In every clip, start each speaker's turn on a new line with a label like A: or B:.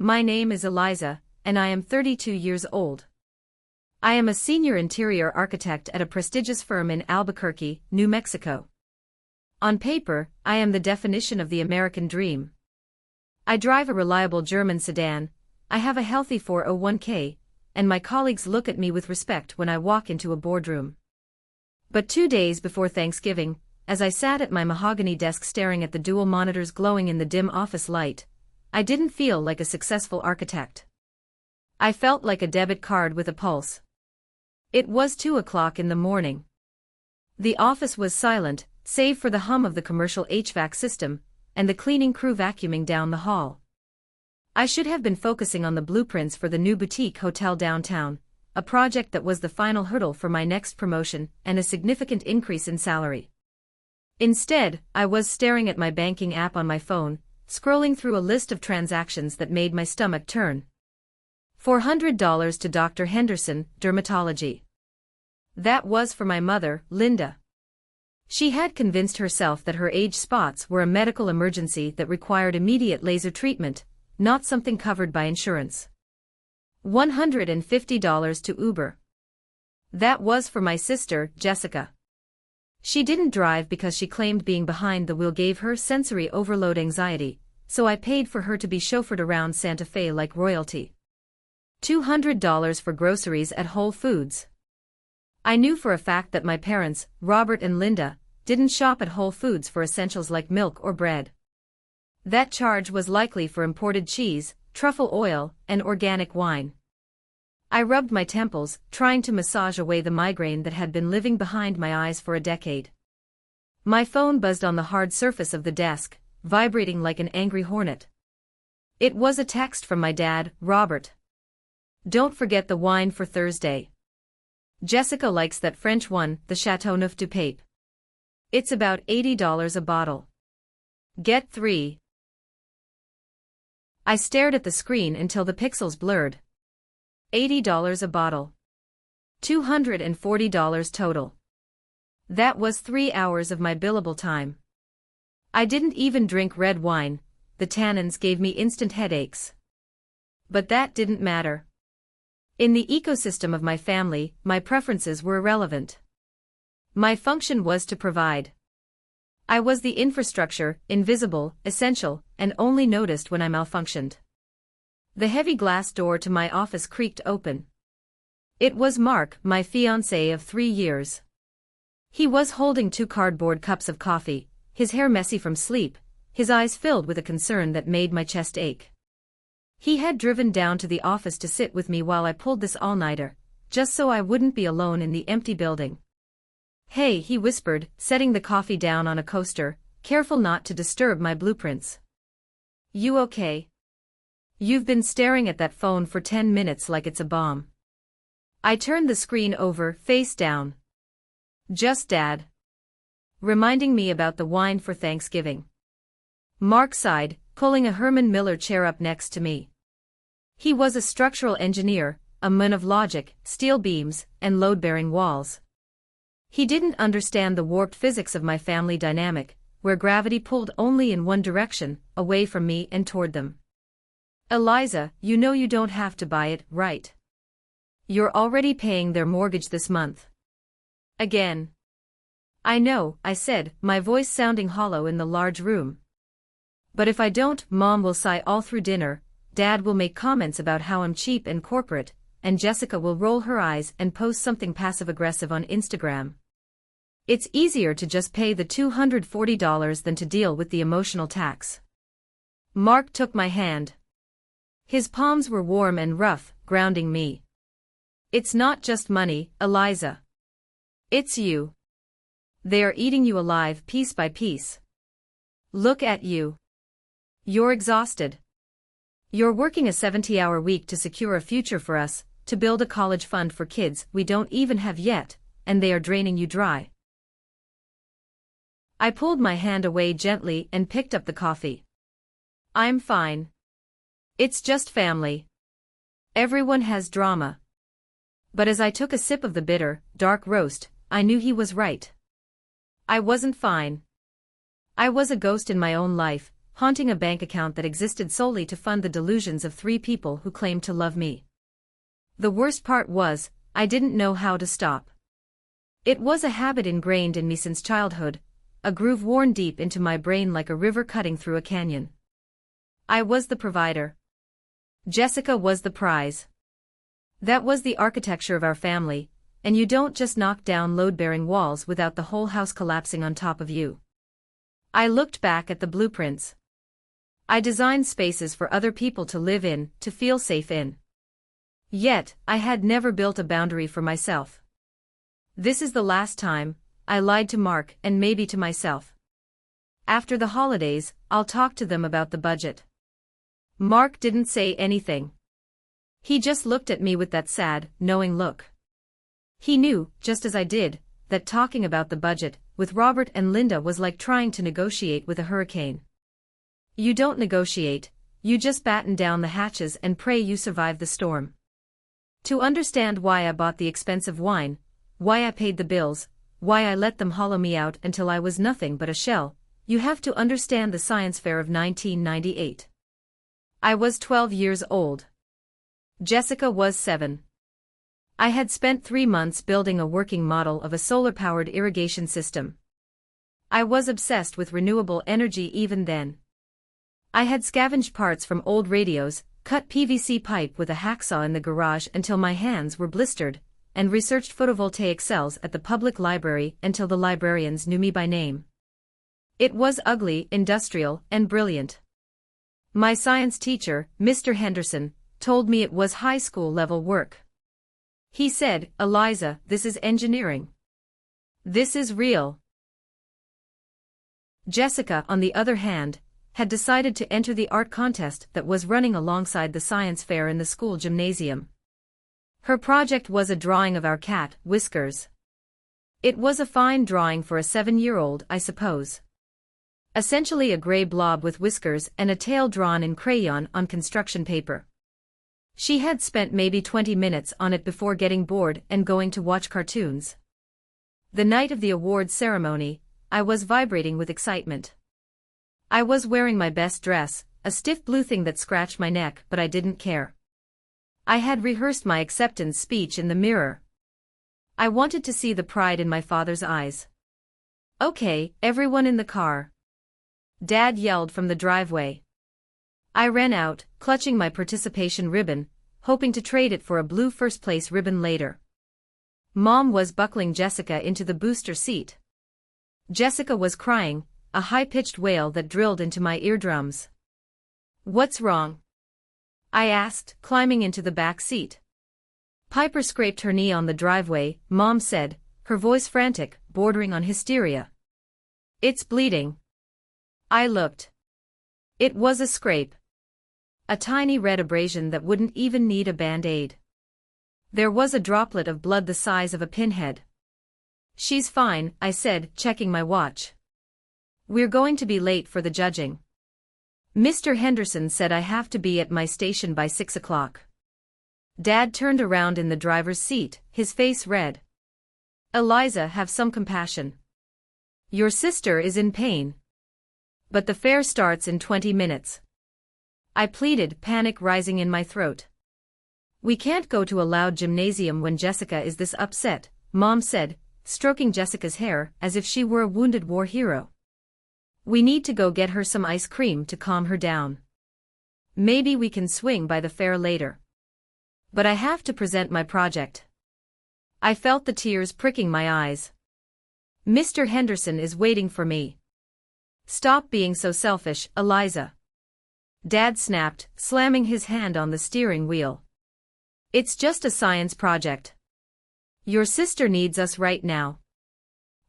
A: My name is Eliza, and I am 32 years old. I am a senior interior architect at a prestigious firm in Albuquerque, New Mexico. On paper, I am the definition of the American dream. I drive a reliable German sedan, I have a healthy 401k, and my colleagues look at me with respect when I walk into a boardroom. But 2 days before Thanksgiving, as I sat at my mahogany desk staring at the dual monitors glowing in the dim office light, I didn't feel like a successful architect. I felt like a debit card with a pulse. It was 2 o'clock in the morning. The office was silent, save for the hum of the commercial HVAC system, and the cleaning crew vacuuming down the hall. I should have been focusing on the blueprints for the new boutique hotel downtown, a project that was the final hurdle for my next promotion and a significant increase in salary. Instead, I was staring at my banking app on my phone, scrolling through a list of transactions that made my stomach turn. $400 to Dr. Henderson, dermatology. That was for my mother, Linda. She had convinced herself that her age spots were a medical emergency that required immediate laser treatment, not something covered by insurance. $150 to Uber. That was for my sister, Jessica. She didn't drive because she claimed being behind the wheel gave her sensory overload anxiety, so I paid for her to be chauffeured around Santa Fe like royalty. $200 for groceries at Whole Foods. I knew for a fact that my parents, Robert and Linda, didn't shop at Whole Foods for essentials like milk or bread. That charge was likely for imported cheese, truffle oil, and organic wine. I rubbed my temples, trying to massage away the migraine that had been living behind my eyes for a decade. My phone buzzed on the hard surface of the desk, vibrating like an angry hornet. It was a text from my dad, Robert. Don't forget the wine for Thursday. Jessica likes that French one, the Chateauneuf du Pape. It's about $80 a bottle. Get 3. I stared at the screen until the pixels blurred. $80 a bottle. $240 total. That was 3 hours of my billable time. I didn't even drink red wine, the tannins gave me instant headaches. But that didn't matter. In the ecosystem of my family, my preferences were irrelevant. My function was to provide. I was the infrastructure, invisible, essential, and only noticed when I malfunctioned. The heavy glass door to my office creaked open. It was Mark, my fiancé of 3 years. He was holding 2 cardboard cups of coffee, his hair messy from sleep, his eyes filled with a concern that made my chest ache. He had driven down to the office to sit with me while I pulled this all-nighter, just so I wouldn't be alone in the empty building. Hey, he whispered, setting the coffee down on a coaster, careful not to disturb my blueprints. You okay? You've been staring at that phone for 10 minutes like it's a bomb. I turned the screen over, face down. Just Dad. Reminding me about the wine for Thanksgiving. Mark sighed, pulling a Herman Miller chair up next to me. He was a structural engineer, a man of logic, steel beams, and load-bearing walls. He didn't understand the warped physics of my family dynamic, where gravity pulled only in one direction, away from me and toward them. Eliza, you know you don't have to buy it, right? You're already paying their mortgage this month. Again. I know, I said, my voice sounding hollow in the large room. But if I don't, Mom will sigh all through dinner, Dad will make comments about how I'm cheap and corporate, and Jessica will roll her eyes and post something passive-aggressive on Instagram. It's easier to just pay the $240 than to deal with the emotional tax. Mark took my hand. His palms were warm and rough, grounding me. It's not just money, Eliza. It's you. They are eating you alive piece by piece. Look at you. You're exhausted. You're working a 70-hour week to secure a future for us, to build a college fund for kids we don't even have yet, and they are draining you dry. I pulled my hand away gently and picked up the coffee. I'm fine. It's just family. Everyone has drama. But as I took a sip of the bitter, dark roast, I knew he was right. I wasn't fine. I was a ghost in my own life, haunting a bank account that existed solely to fund the delusions of 3 people who claimed to love me. The worst part was, I didn't know how to stop. It was a habit ingrained in me since childhood, a groove worn deep into my brain like a river cutting through a canyon. I was the provider. Jessica was the prize. That was the architecture of our family, and you don't just knock down load-bearing walls without the whole house collapsing on top of you. I looked back at the blueprints. I designed spaces for other people to live in, to feel safe in. Yet, I had never built a boundary for myself. This is the last time, I lied to Mark and maybe to myself. After the holidays, I'll talk to them about the budget. Mark didn't say anything. He just looked at me with that sad, knowing look. He knew, just as I did, that talking about the budget with Robert and Linda was like trying to negotiate with a hurricane. You don't negotiate, you just batten down the hatches and pray you survive the storm. To understand why I bought the expensive wine, why I paid the bills, why I let them hollow me out until I was nothing but a shell, you have to understand the science fair of 1998. I was 12 years old. Jessica was 7. I had spent 3 months building a working model of a solar-powered irrigation system. I was obsessed with renewable energy even then. I had scavenged parts from old radios, cut PVC pipe with a hacksaw in the garage until my hands were blistered, and researched photovoltaic cells at the public library until the librarians knew me by name. It was ugly, industrial, and brilliant. My science teacher, Mr. Henderson, told me it was high school level work. He said, "Eliza, this is engineering. This is real." Jessica, on the other hand, had decided to enter the art contest that was running alongside the science fair in the school gymnasium. Her project was a drawing of our cat, Whiskers. It was a fine drawing for a 7-year-old, I suppose. Essentially a gray blob with whiskers and a tail drawn in crayon on construction paper. She had spent maybe 20 minutes on it before getting bored and going to watch cartoons. The night of the awards ceremony, I was vibrating with excitement. I was wearing my best dress, a stiff blue thing that scratched my neck, but I didn't care. I had rehearsed my acceptance speech in the mirror. I wanted to see the pride in my father's eyes. "Okay, everyone in the car," Dad yelled from the driveway. I ran out, clutching my participation ribbon, hoping to trade it for a blue first-place ribbon later. Mom was buckling Jessica into the booster seat. Jessica was crying, a high-pitched wail that drilled into my eardrums. "What's wrong?" I asked, climbing into the back seat. Piper scraped her knee on the driveway, Mom said, her voice frantic, bordering on hysteria. "It's bleeding." I looked. It was a scrape. A tiny red abrasion that wouldn't even need a band-aid. There was a droplet of blood the size of a pinhead. "She's fine," I said, checking my watch. "We're going to be late for the judging. Mr. Henderson said I have to be at my station by 6 o'clock. Dad turned around in the driver's seat, his face red. "Eliza, have some compassion. Your sister is in pain. But the fair starts in 20 minutes. I pleaded, panic rising in my throat. "We can't go to a loud gymnasium when Jessica is this upset," Mom said, stroking Jessica's hair as if she were a wounded war hero. "We need to go get her some ice cream to calm her down. Maybe we can swing by the fair later. But I have to present my project." I felt the tears pricking my eyes. "Mr. Henderson is waiting for me." "Stop being so selfish, Eliza," Dad snapped, slamming his hand on the steering wheel. "It's just a science project. Your sister needs us right now.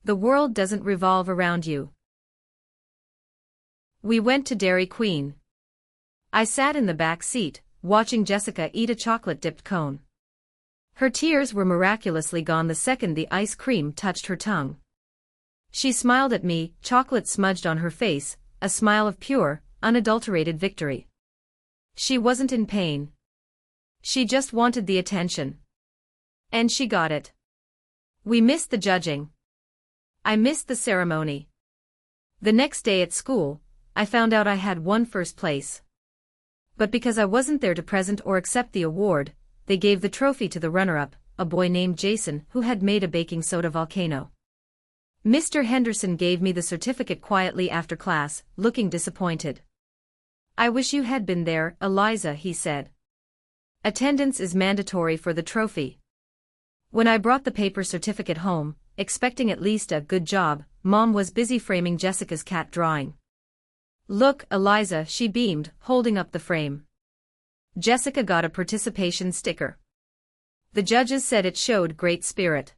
A: The world doesn't revolve around you." We went to Dairy Queen. I sat in the back seat, watching Jessica eat a chocolate-dipped cone. Her tears were miraculously gone the second the ice cream touched her tongue. She smiled at me, chocolate smudged on her face, a smile of pure, unadulterated victory. She wasn't in pain. She just wanted the attention. And she got it. We missed the judging. I missed the ceremony. The next day at school, I found out I had won first place. But because I wasn't there to present or accept the award, they gave the trophy to the runner-up, a boy named Jason who had made a baking soda volcano. Mr. Henderson gave me the certificate quietly after class, looking disappointed. "I wish you had been there, Eliza," he said. "Attendance is mandatory for the trophy." When I brought the paper certificate home, expecting at least a good job, Mom was busy framing Jessica's cat drawing. "Look, Eliza," she beamed, holding up the frame. Jessica got a participation sticker. The judges said it showed great spirit.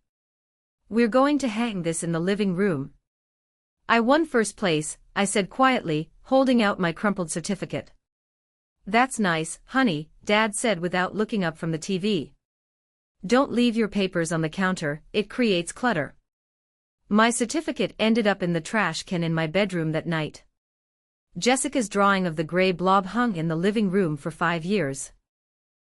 A: "We're going to hang this in the living room." "I won first place," I said quietly, holding out my crumpled certificate. "That's nice, honey," Dad said without looking up from the TV. "Don't leave your papers on the counter, it creates clutter." My certificate ended up in the trash can in my bedroom that night. Jessica's drawing of the gray blob hung in the living room for 5 years.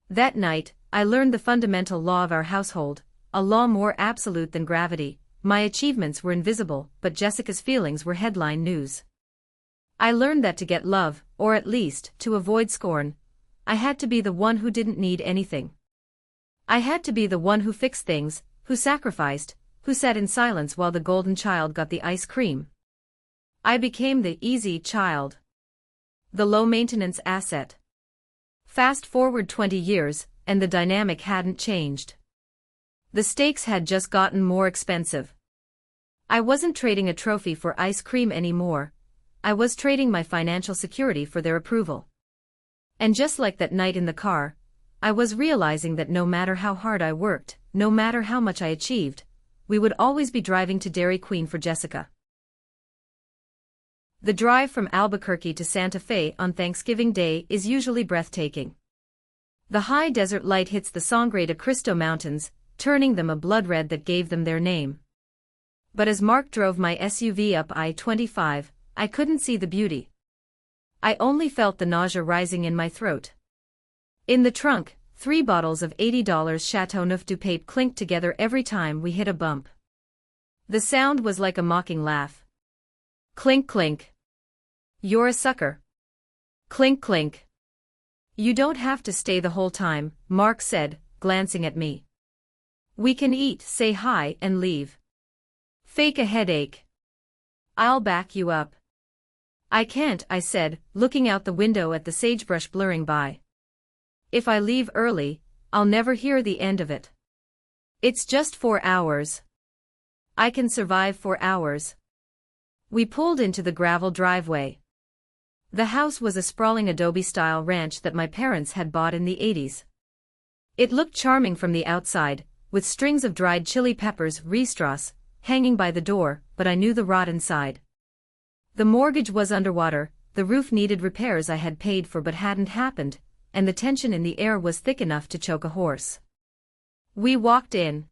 A: That night, I learned the fundamental law of our household, a law more absolute than gravity. My achievements were invisible, but Jessica's feelings were headline news. I learned that to get love, or at least, to avoid scorn, I had to be the one who didn't need anything. I had to be the one who fixed things, who sacrificed, who sat in silence while the golden child got the ice cream. I became the easy child. The low-maintenance asset. Fast forward 20 years, and the dynamic hadn't changed. The stakes had just gotten more expensive. I wasn't trading a trophy for ice cream anymore. I was trading my financial security for their approval. And just like that night in the car, I was realizing that no matter how hard I worked, no matter how much I achieved, we would always be driving to Dairy Queen for Jessica. The drive from Albuquerque to Santa Fe on Thanksgiving Day is usually breathtaking. The high desert light hits the Sangre de Cristo Mountains, turning them a blood red that gave them their name. But as Mark drove my SUV up I-25, I couldn't see the beauty. I only felt the nausea rising in my throat. In the trunk, 3 bottles of $80 Chateauneuf du Pape clinked together every time we hit a bump. The sound was like a mocking laugh. Clink clink. "You're a sucker." Clink clink. "You don't have to stay the whole time," Mark said, glancing at me. "We can eat, say hi, and leave. Fake a headache. I'll back you up." "I can't," I said, looking out the window at the sagebrush blurring by. "If I leave early, I'll never hear the end of it. It's just 4 hours. I can survive 4 hours." We pulled into the gravel driveway. The house was a sprawling adobe-style ranch that my parents had bought in the 80s. It looked charming from the outside, with strings of dried chili peppers (ristras) hanging by the door, but I knew the rot inside. The mortgage was underwater, the roof needed repairs I had paid for but hadn't happened, and the tension in the air was thick enough to choke a horse. We walked in.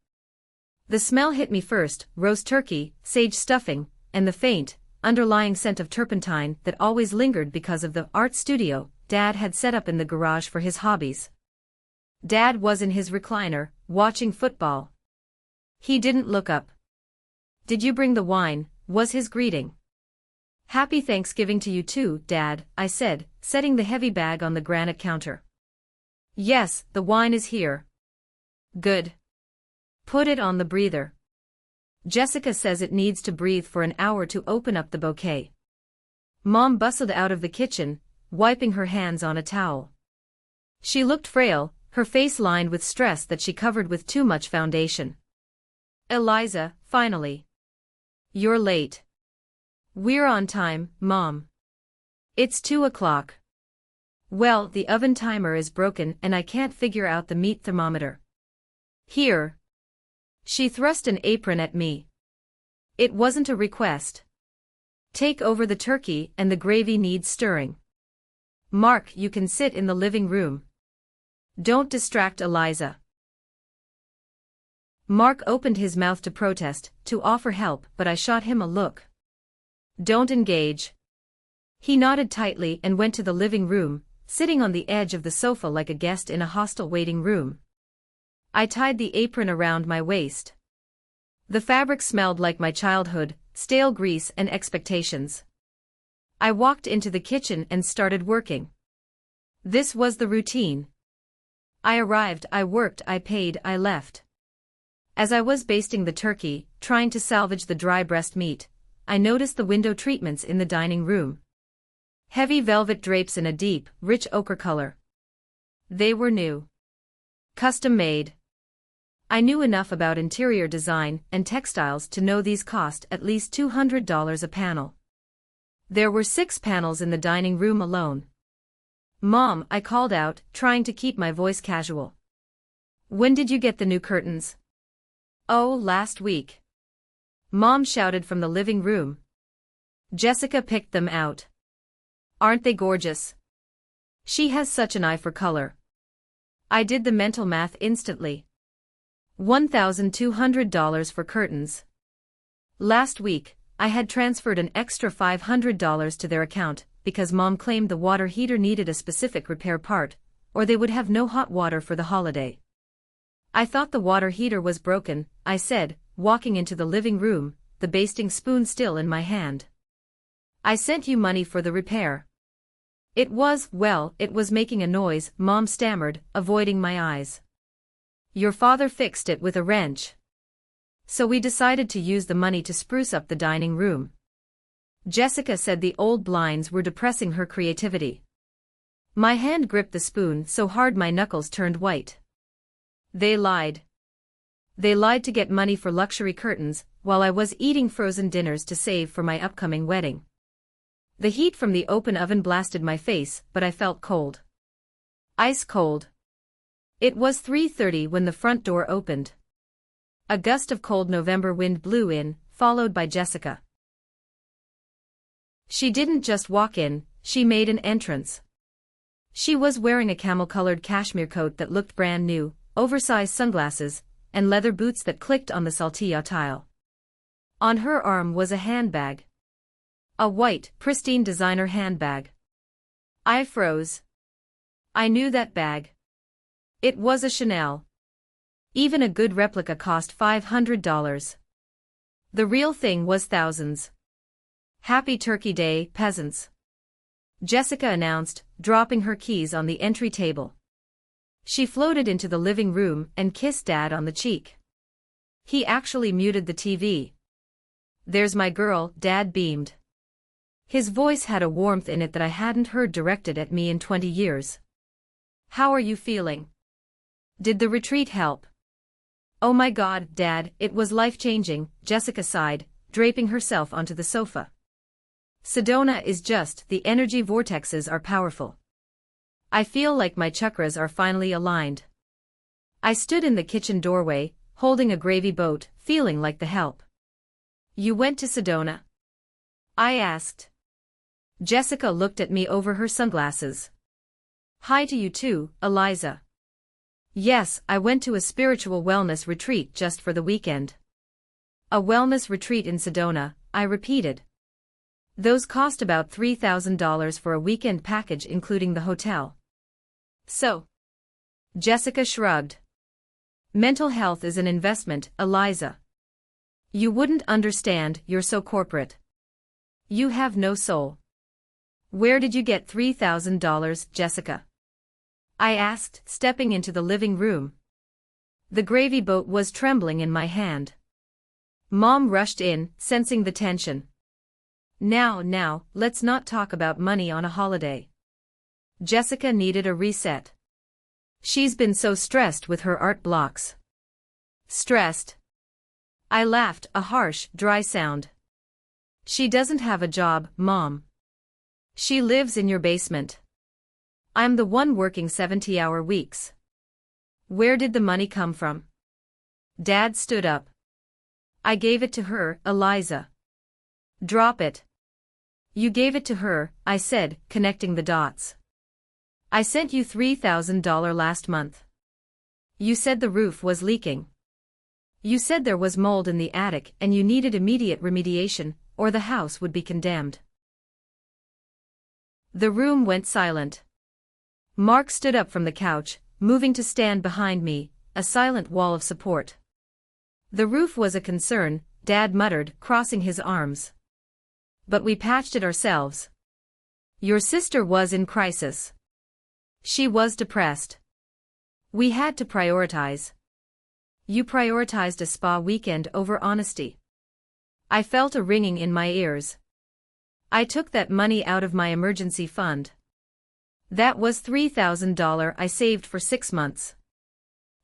A: The smell hit me first: roast turkey, sage stuffing, and the faint, underlying scent of turpentine that always lingered because of the art studio Dad had set up in the garage for his hobbies. Dad was in his recliner, watching football. He didn't look up. "Did you bring the wine?" was his greeting. "Happy Thanksgiving to you too, Dad," I said, setting the heavy bag on the granite counter. "Yes, the wine is here." "Good. Put it on the breather. Jessica says it needs to breathe for an hour to open up the bouquet." Mom bustled out of the kitchen, wiping her hands on a towel. She looked frail, her face lined with stress that she covered with too much foundation. "Eliza, finally. You're late." "We're on time, Mom. It's 2 o'clock. Well, the oven timer is broken and I can't figure out the meat thermometer. Here." She thrust an apron at me. "It wasn't a request. Take over the turkey and the gravy needs stirring. Mark, you can sit in the living room. Don't distract Eliza." Mark opened his mouth to protest, to offer help, but I shot him a look. "Don't engage." He nodded tightly and went to the living room, sitting on the edge of the sofa like a guest in a hostile waiting room. I tied the apron around my waist. The fabric smelled like my childhood, stale grease and expectations. I walked into the kitchen and started working. This was the routine. I arrived, I worked, I paid, I left. As I was basting the turkey, trying to salvage the dry breast meat, I noticed the window treatments in the dining room. Heavy velvet drapes in a deep, rich ochre color. They were new. Custom made. I knew enough about interior design and textiles to know these cost at least $200 a panel. There were 6 panels in the dining room alone. "Mom," I called out, trying to keep my voice casual. "When did you get the new curtains?" "Oh, last week." Mom shouted from the living room. Jessica picked them out. "Aren't they gorgeous?" She has such an eye for color. I did the mental math instantly. $1,200 for curtains. Last week, I had transferred an extra $500 to their account because Mom claimed the water heater needed a specific repair part, or they would have no hot water for the holiday. "I thought the water heater was broken," I said, walking into the living room, the basting spoon still in my hand. "I sent you money for the repair." It was making a noise," Mom stammered, avoiding my eyes. "Your father fixed it with a wrench. So we decided to use the money to spruce up the dining room." Jessica said the old blinds were depressing her creativity. My hand gripped the spoon so hard my knuckles turned white. They lied. They lied to get money for luxury curtains, while I was eating frozen dinners to save for my upcoming wedding. The heat from the open oven blasted my face, but I felt cold. Ice cold. It was 3:30 when the front door opened. A gust of cold November wind blew in, followed by Jessica. She didn't just walk in, she made an entrance. She was wearing a camel-colored cashmere coat that looked brand new, oversized sunglasses, and leather boots that clicked on the saltillo tile. On her arm was a handbag. A white, pristine designer handbag. I froze. I knew that bag. It was a Chanel. Even a good replica cost $500. The real thing was thousands. "Happy Turkey Day, peasants," Jessica announced, dropping her keys on the entry table. She floated into the living room and kissed Dad on the cheek. He actually muted the TV. "There's my girl," Dad beamed. His voice had a warmth in it that I hadn't heard directed at me in 20 years. "How are you feeling? Did the retreat help?" "Oh my God, Dad, it was life-changing," Jessica sighed, draping herself onto the sofa. "Sedona is the energy vortexes are powerful. I feel like my chakras are finally aligned." I stood in the kitchen doorway, holding a gravy boat, feeling like the help. "You went to Sedona?" I asked. Jessica looked at me over her sunglasses. "Hi to you too, Eliza." "Yes, I went to a spiritual wellness retreat just for the weekend." "A wellness retreat in Sedona," I repeated. "Those cost about $3,000 for a weekend package including the hotel." "So?" Jessica shrugged. "Mental health is an investment, Eliza. You wouldn't understand, you're so corporate. You have no soul." "Where did you get $3,000, Jessica?" I asked, stepping into the living room. The gravy boat was trembling in my hand. Mom rushed in, sensing the tension. Now, let's not talk about money on a holiday." Jessica needed a reset. She's been so stressed with her art blocks. "Stressed?" I laughed, a harsh, dry sound. "She doesn't have a job, Mom. She lives in your basement. I'm the one working 70-hour weeks." "Where did the money come from?" Dad stood up. "I gave it to her, Eliza." "Drop it." "You gave it to her," I said, connecting the dots. "I sent you $3,000 last month. You said the roof was leaking. You said there was mold in the attic and you needed immediate remediation, or the house would be condemned." The room went silent. Mark stood up from the couch, moving to stand behind me, a silent wall of support. "The roof was a concern," Dad muttered, crossing his arms. "But we patched it ourselves." Your sister was in crisis. She was depressed. We had to prioritize. You prioritized a spa weekend over honesty. I felt a ringing in my ears. I took that money out of my emergency fund. That was $3,000 I saved for 6 months.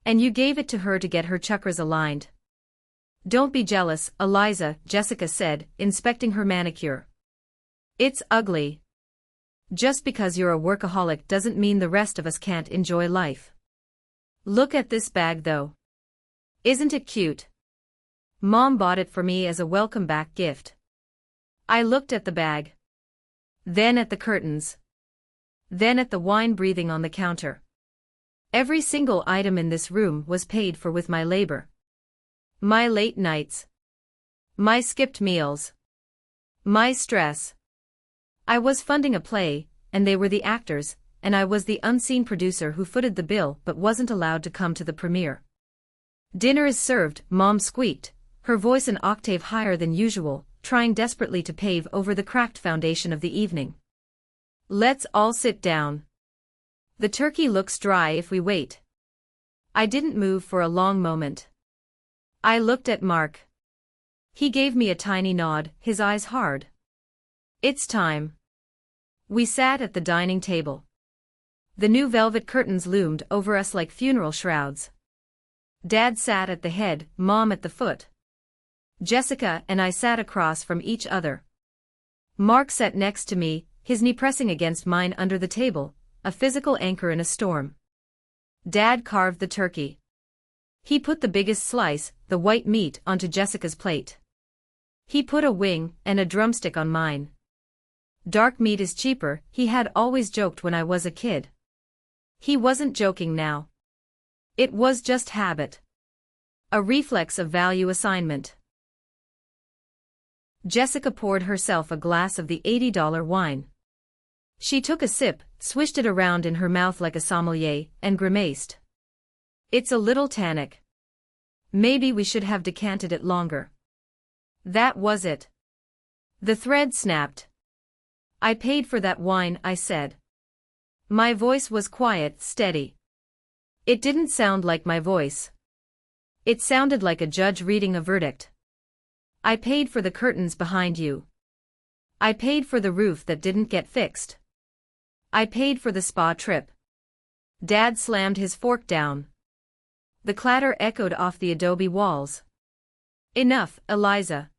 A: And you gave it to her to get her chakras aligned. Don't be jealous, Eliza, Jessica said, inspecting her manicure. It's ugly. Just because you're a workaholic doesn't mean the rest of us can't enjoy life. Look at this bag though. Isn't it cute? Mom bought it for me as a welcome back gift. I looked at the bag. Then at the curtains. Then at the wine breathing on the counter. Every single item in this room was paid for with my labor. My late nights. My skipped meals. My stress. I was funding a play, and they were the actors, and I was the unseen producer who footed the bill but wasn't allowed to come to the premiere. Dinner is served, Mom squeaked, her voice an octave higher than usual, trying desperately to pave over the cracked foundation of the evening. Let's all sit down. The turkey looks dry if we wait. I didn't move for a long moment. I looked at Mark. He gave me a tiny nod, his eyes hard. It's time. We sat at the dining table. The new velvet curtains loomed over us like funeral shrouds. Dad sat at the head, Mom at the foot. Jessica and I sat across from each other. Mark sat next to me, his knee pressing against mine under the table, a physical anchor in a storm. Dad carved the turkey. He put the biggest slice, the white meat, onto Jessica's plate. He put a wing and a drumstick on mine. Dark meat is cheaper, he had always joked when I was a kid. He wasn't joking now. It was just habit. A reflex of value assignment. Jessica poured herself a glass of the $80 wine. She took a sip, swished it around in her mouth like a sommelier, and grimaced. It's a little tannic. Maybe we should have decanted it longer. That was it. The thread snapped. I paid for that wine, I said. My voice was quiet, steady. It didn't sound like my voice. It sounded like a judge reading a verdict. I paid for the curtains behind you. I paid for the roof that didn't get fixed. I paid for the spa trip. Dad slammed his fork down. The clatter echoed off the adobe walls. Enough, Eliza.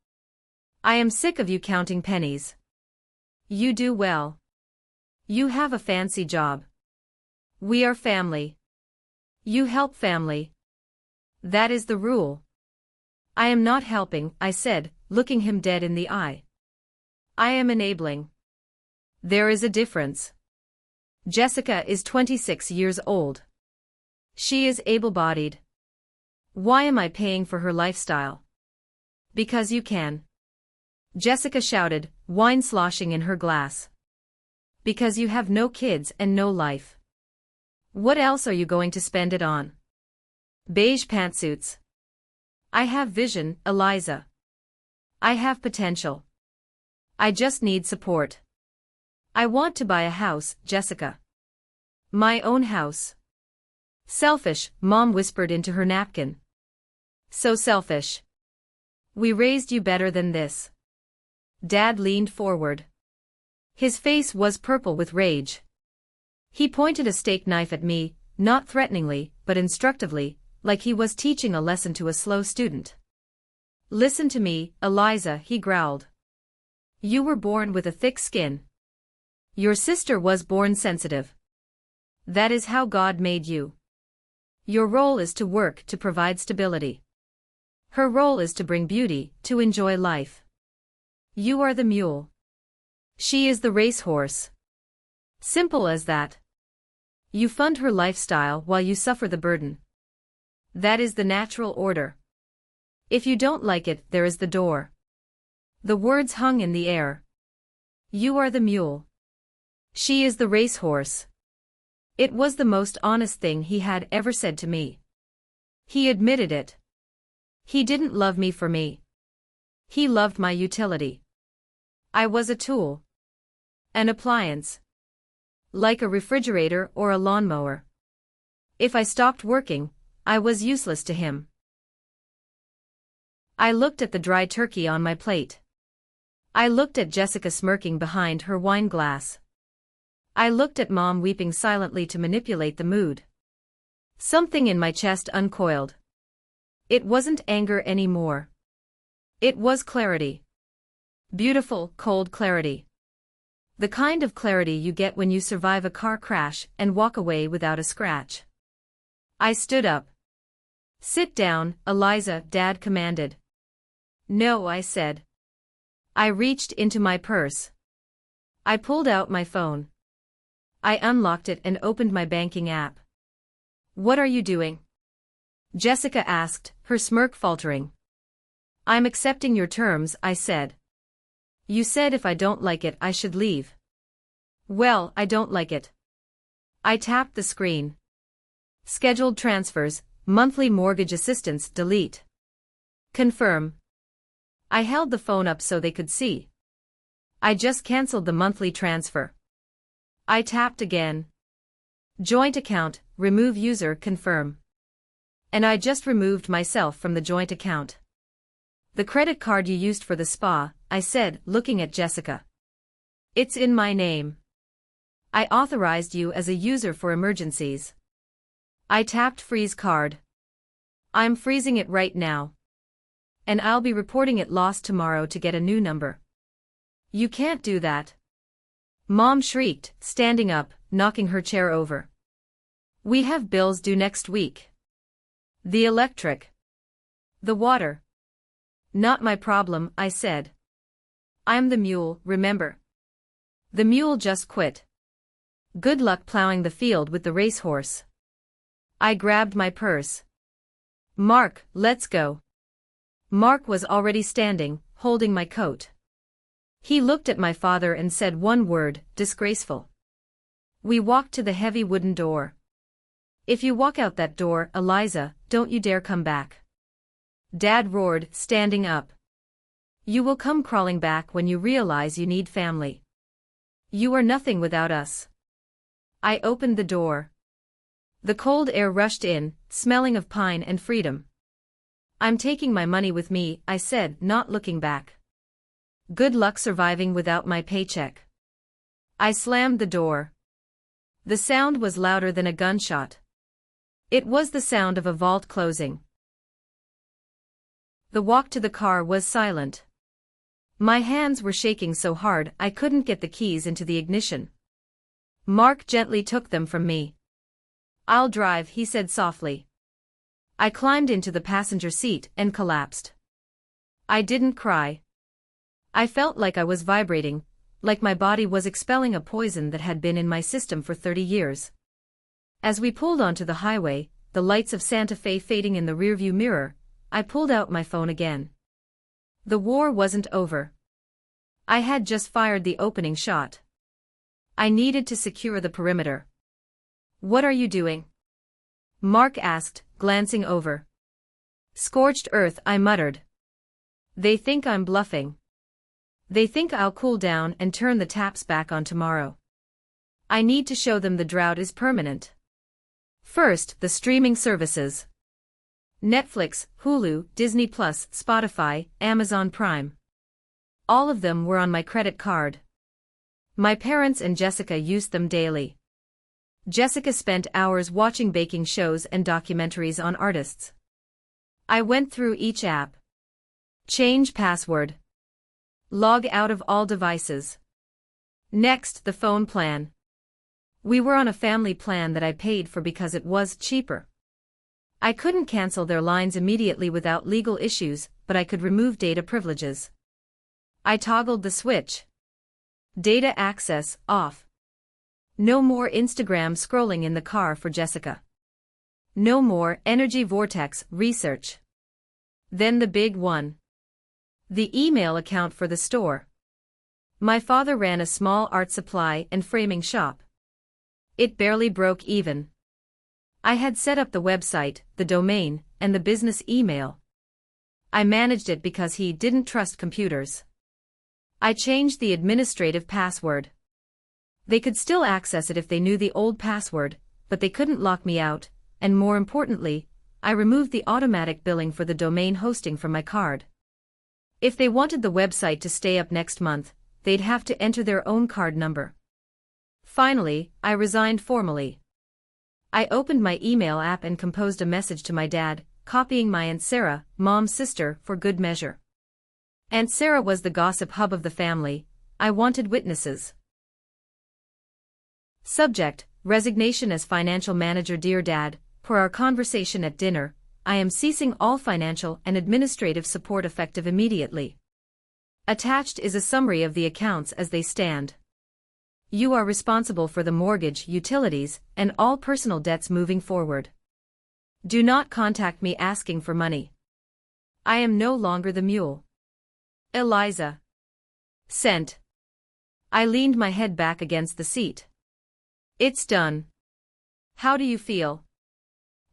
A: I am sick of you counting pennies. You do well. You have a fancy job. We are family. You help family. That is the rule. I am not helping, I said, looking him dead in the eye. I am enabling. There is a difference. Jessica is 26 years old. She is able-bodied. Why am I paying for her lifestyle? Because you can. Jessica shouted, wine sloshing in her glass. Because you have no kids and no life. What else are you going to spend it on? Beige pantsuits. I have vision, Eliza. I have potential. I just need support. I want to buy a house, Jessica. My own house. Selfish, Mom whispered into her napkin. So selfish. We raised you better than this. Dad leaned forward. His face was purple with rage. He pointed a steak knife at me, not threateningly, but instructively, like he was teaching a lesson to a slow student. Listen to me, Eliza, he growled. You were born with a thick skin. Your sister was born sensitive. That is how God made you. Your role is to work to provide stability. Her role is to bring beauty, to enjoy life. You are the mule. She is the racehorse. Simple as that. You fund her lifestyle while you suffer the burden. That is the natural order. If you don't like it, there is the door. The words hung in the air. You are the mule. She is the racehorse. It was the most honest thing he had ever said to me. He admitted it. He didn't love me for me. He loved my utility. I was a tool. An appliance. Like a refrigerator or a lawnmower. If I stopped working, I was useless to him. I looked at the dry turkey on my plate. I looked at Jessica smirking behind her wine glass. I looked at Mom weeping silently to manipulate the mood. Something in my chest uncoiled. It wasn't anger anymore. It was clarity. Beautiful, cold clarity. The kind of clarity you get when you survive a car crash and walk away without a scratch. I stood up. "Sit down, Eliza," Dad commanded. "No," I said. I reached into my purse. I pulled out my phone. I unlocked it and opened my banking app. "What are you doing?" Jessica asked, her smirk faltering. "I'm accepting your terms," I said. "You said if I don't like it I should leave." "Well, I don't like it." I tapped the screen. Scheduled transfers, monthly mortgage assistance, delete. Confirm. I held the phone up so they could see. I just canceled the monthly transfer. I tapped again. Joint account, remove user, confirm. And I just removed myself from the joint account. "The credit card you used for the spa," I said, looking at Jessica. "It's in my name. I authorized you as a user for emergencies." I tapped freeze card. "I'm freezing it right now. And I'll be reporting it lost tomorrow to get a new number." "You can't do that." Mom shrieked, standing up, knocking her chair over. "We have bills due next week. The electric. The water." "Not my problem," I said. "I'm the mule, remember? The mule just quit. Good luck plowing the field with the racehorse." I grabbed my purse. "Mark, let's go." Mark was already standing, holding my coat. He looked at my father and said one word, "Disgraceful." We walked to the heavy wooden door. "If you walk out that door, Eliza, don't you dare come back." Dad roared, standing up. "You will come crawling back when you realize you need family. You are nothing without us." I opened the door. The cold air rushed in, smelling of pine and freedom. "I'm taking my money with me," I said, not looking back. "Good luck surviving without my paycheck." I slammed the door. The sound was louder than a gunshot. It was the sound of a vault closing. The walk to the car was silent. My hands were shaking so hard I couldn't get the keys into the ignition. Mark gently took them from me. "I'll drive," he said softly. I climbed into the passenger seat and collapsed. I didn't cry. I felt like I was vibrating, like my body was expelling a poison that had been in my system for 30 years. As we pulled onto the highway, the lights of Santa Fe fading in the rearview mirror, I pulled out my phone again. The war wasn't over. I had just fired the opening shot. I needed to secure the perimeter. "What are you doing?" Mark asked, glancing over. "Scorched earth," I muttered. "They think I'm bluffing. They think I'll cool down and turn the taps back on tomorrow. I need to show them the drought is permanent." First, the streaming services. Netflix, Hulu, Disney+, Spotify, Amazon Prime. All of them were on my credit card. My parents and Jessica used them daily. Jessica spent hours watching baking shows and documentaries on artists. I went through each app. Change password. Log out of all devices. Next, the phone plan. We were on a family plan that I paid for because it was cheaper. I couldn't cancel their lines immediately without legal issues, but I could remove data privileges. I toggled the switch. Data access, off. No more Instagram scrolling in the car for Jessica. No more energy vortex research. Then the big one. The email account for the store. My father ran a small art supply and framing shop. It barely broke even. I had set up the website, the domain, and the business email. I managed it because he didn't trust computers. I changed the administrative password. They could still access it if they knew the old password, but they couldn't lock me out, and more importantly, I removed the automatic billing for the domain hosting from my card. If they wanted the website to stay up next month, they'd have to enter their own card number. Finally, I resigned formally. I opened my email app and composed a message to my dad, copying my Aunt Sarah, Mom's sister, for good measure. Aunt Sarah was the gossip hub of the family. I wanted witnesses. Subject: Resignation as financial manager. Dear Dad, per our conversation at dinner, I am ceasing all financial and administrative support effective immediately. Attached is a summary of the accounts as they stand. You are responsible for the mortgage, utilities, and all personal debts moving forward. Do not contact me asking for money. I am no longer the mule. Eliza. Sent. I leaned my head back against the seat. It's done. How do you feel?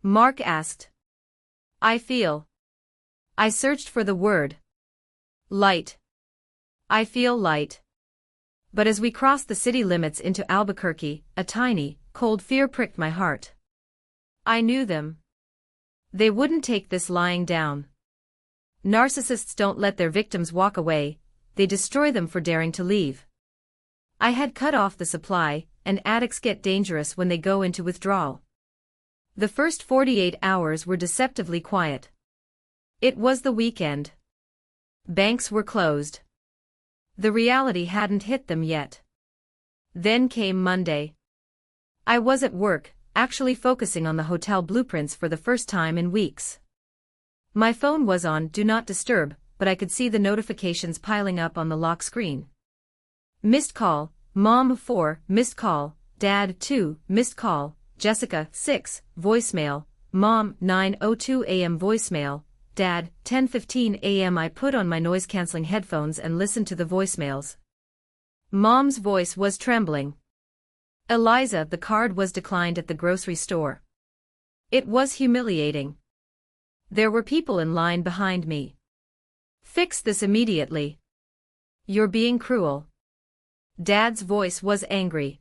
A: Mark asked. I feel. I searched for the word. Light. I feel light. But as we crossed the city limits into Albuquerque, a tiny, cold fear pricked my heart. I knew them. They wouldn't take this lying down. Narcissists don't let their victims walk away, they destroy them for daring to leave. I had cut off the supply, and addicts get dangerous when they go into withdrawal. The first 48 hours were deceptively quiet. It was the weekend. Banks were closed. The reality hadn't hit them yet. Then came Monday. I was at work, actually focusing on the hotel blueprints for the first time in weeks. My phone was on Do Not Disturb, but I could see the notifications piling up on the lock screen. Missed call, Mom 4, missed call, Dad 2, missed call, Jessica 6, voicemail, Mom 9:02 a.m. voicemail, Dad 10:15 a.m. I put on my noise-canceling headphones and listened to the voicemails. Mom's voice was trembling. Eliza, the card was declined at the grocery store. It was humiliating. There were people in line behind me. Fix this immediately. You're being cruel. Dad's voice was angry.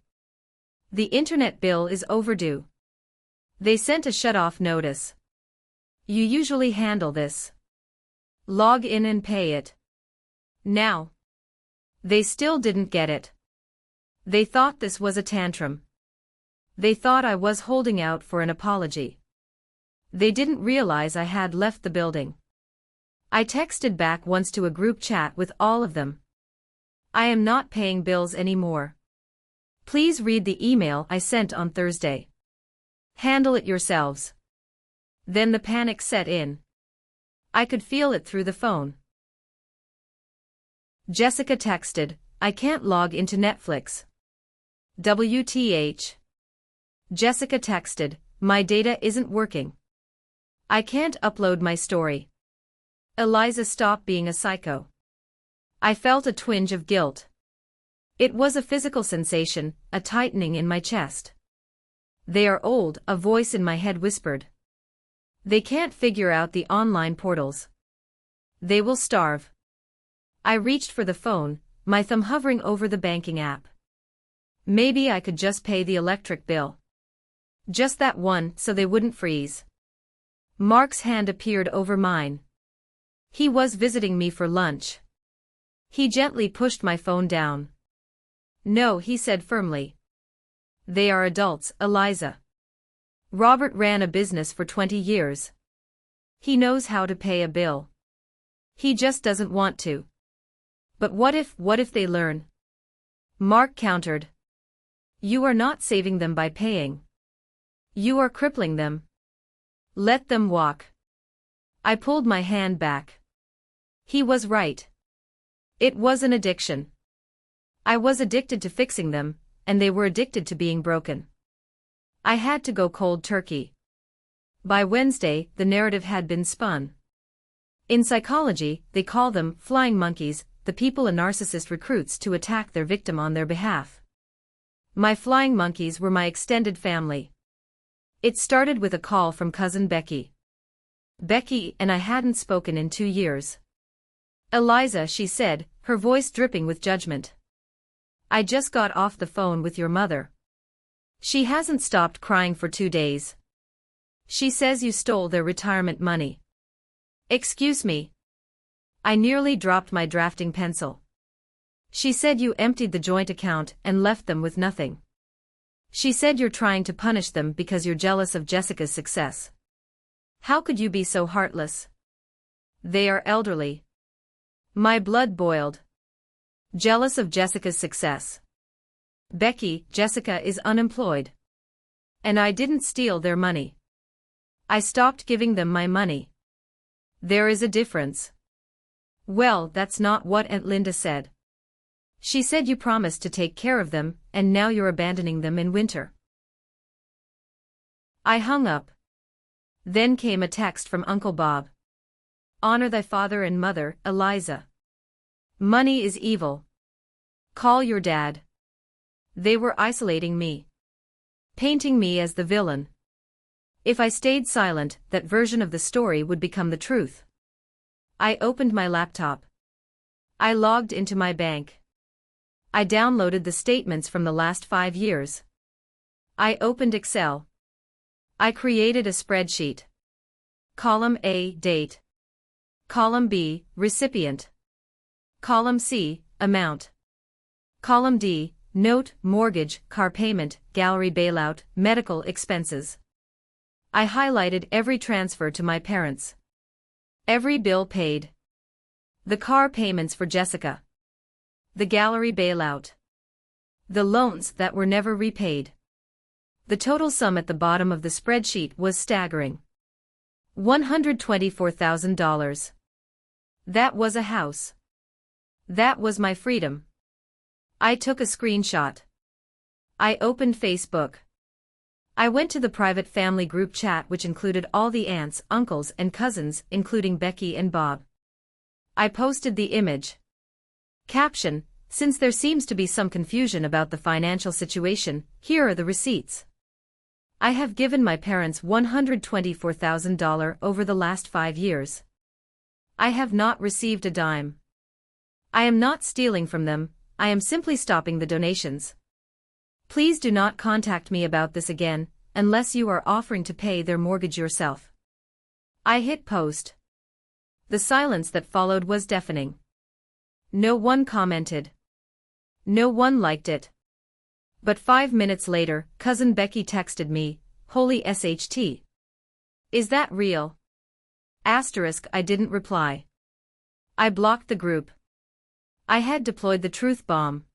A: The internet bill is overdue. They sent a shut-off notice. You usually handle this. Log in and pay it. Now. They still didn't get it. They thought this was a tantrum. They thought I was holding out for an apology. They didn't realize I had left the building. I texted back once to a group chat with all of them. I am not paying bills anymore. Please read the email I sent on Thursday. Handle it yourselves. Then the panic set in. I could feel it through the phone. Jessica texted, I can't log into Netflix. WTH. Jessica texted, my data isn't working. I can't upload my story. Eliza, stop being a psycho. I felt a twinge of guilt. It was a physical sensation, a tightening in my chest. They are old, a voice in my head whispered. They can't figure out the online portals. They will starve. I reached for the phone, my thumb hovering over the banking app. Maybe I could just pay the electric bill. Just that one, so they wouldn't freeze. Mark's hand appeared over mine. He was visiting me for lunch. He gently pushed my phone down. No, he said firmly. They are adults, Eliza. Robert ran a business for 20 years. He knows how to pay a bill. He just doesn't want to. But what if they learn? Mark countered. You are not saving them by paying. You are crippling them. Let them walk. I pulled my hand back. He was right. It was an addiction. I was addicted to fixing them, and they were addicted to being broken. I had to go cold turkey. By Wednesday, the narrative had been spun. In psychology, they call them flying monkeys, the people a narcissist recruits to attack their victim on their behalf. My flying monkeys were my extended family. It started with a call from cousin Becky. Becky and I hadn't spoken in 2 years. Eliza, she said, her voice dripping with judgment. I just got off the phone with your mother. She hasn't stopped crying for 2 days. She says you stole their retirement money. Excuse me. I nearly dropped my drafting pencil. She said you emptied the joint account and left them with nothing. She said you're trying to punish them because you're jealous of Jessica's success. How could you be so heartless? They are elderly. My blood boiled. Jealous of Jessica's success. Becky, Jessica is unemployed. And I didn't steal their money. I stopped giving them my money. There is a difference. Well, that's not what Aunt Linda said. She said you promised to take care of them, and now you're abandoning them in winter. I hung up. Then came a text from Uncle Bob. Honor thy father and mother, Eliza. Money is evil. Call your dad. They were isolating me. Painting me as the villain. If I stayed silent, that version of the story would become the truth. I opened my laptop. I logged into my bank. I downloaded the statements from the last 5 years. I opened Excel. I created a spreadsheet. Column A, date. Column B, recipient. Column C, amount. Column D, note, mortgage, car payment, gallery bailout, medical expenses. I highlighted every transfer to my parents. Every bill paid. The car payments for Jessica. The gallery bailout. The loans that were never repaid. The total sum at the bottom of the spreadsheet was staggering. $124,000. That was a house. That was my freedom. I took a screenshot. I opened Facebook. I went to the private family group chat which included all the aunts, uncles, and cousins, including Becky and Bob. I posted the image. Caption: since there seems to be some confusion about the financial situation, here are the receipts. I have given my parents $124,000 over the last 5 years. I have not received a dime. I am not stealing from them, I am simply stopping the donations. Please do not contact me about this again, unless you are offering to pay their mortgage yourself. I hit post. The silence that followed was deafening. No one commented. No one liked it. But 5 minutes later, cousin Becky texted me, "Holy SHT. Is that real?" Asterisk, I didn't reply. I blocked the group. I had deployed the truth bomb.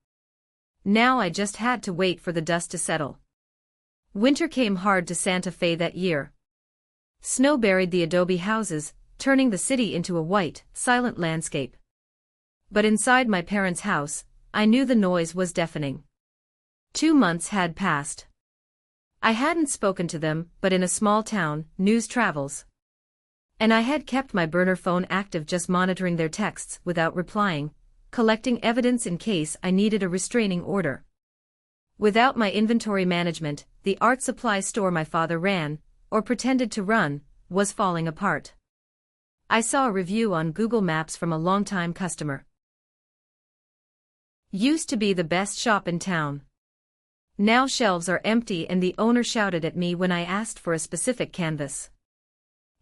A: Now I just had to wait for the dust to settle. Winter came hard to Santa Fe that year. Snow buried the adobe houses, turning the city into a white, silent landscape. But inside my parents' house, I knew the noise was deafening. 2 months had passed. I hadn't spoken to them, but in a small town, news travels. And I had kept my burner phone active, just monitoring their texts without replying, collecting evidence in case I needed a restraining order. Without my inventory management, the art supply store my father ran, or pretended to run, was falling apart. I saw a review on Google Maps from a longtime customer. Used to be the best shop in town. Now shelves are empty and the owner shouted at me when I asked for a specific canvas.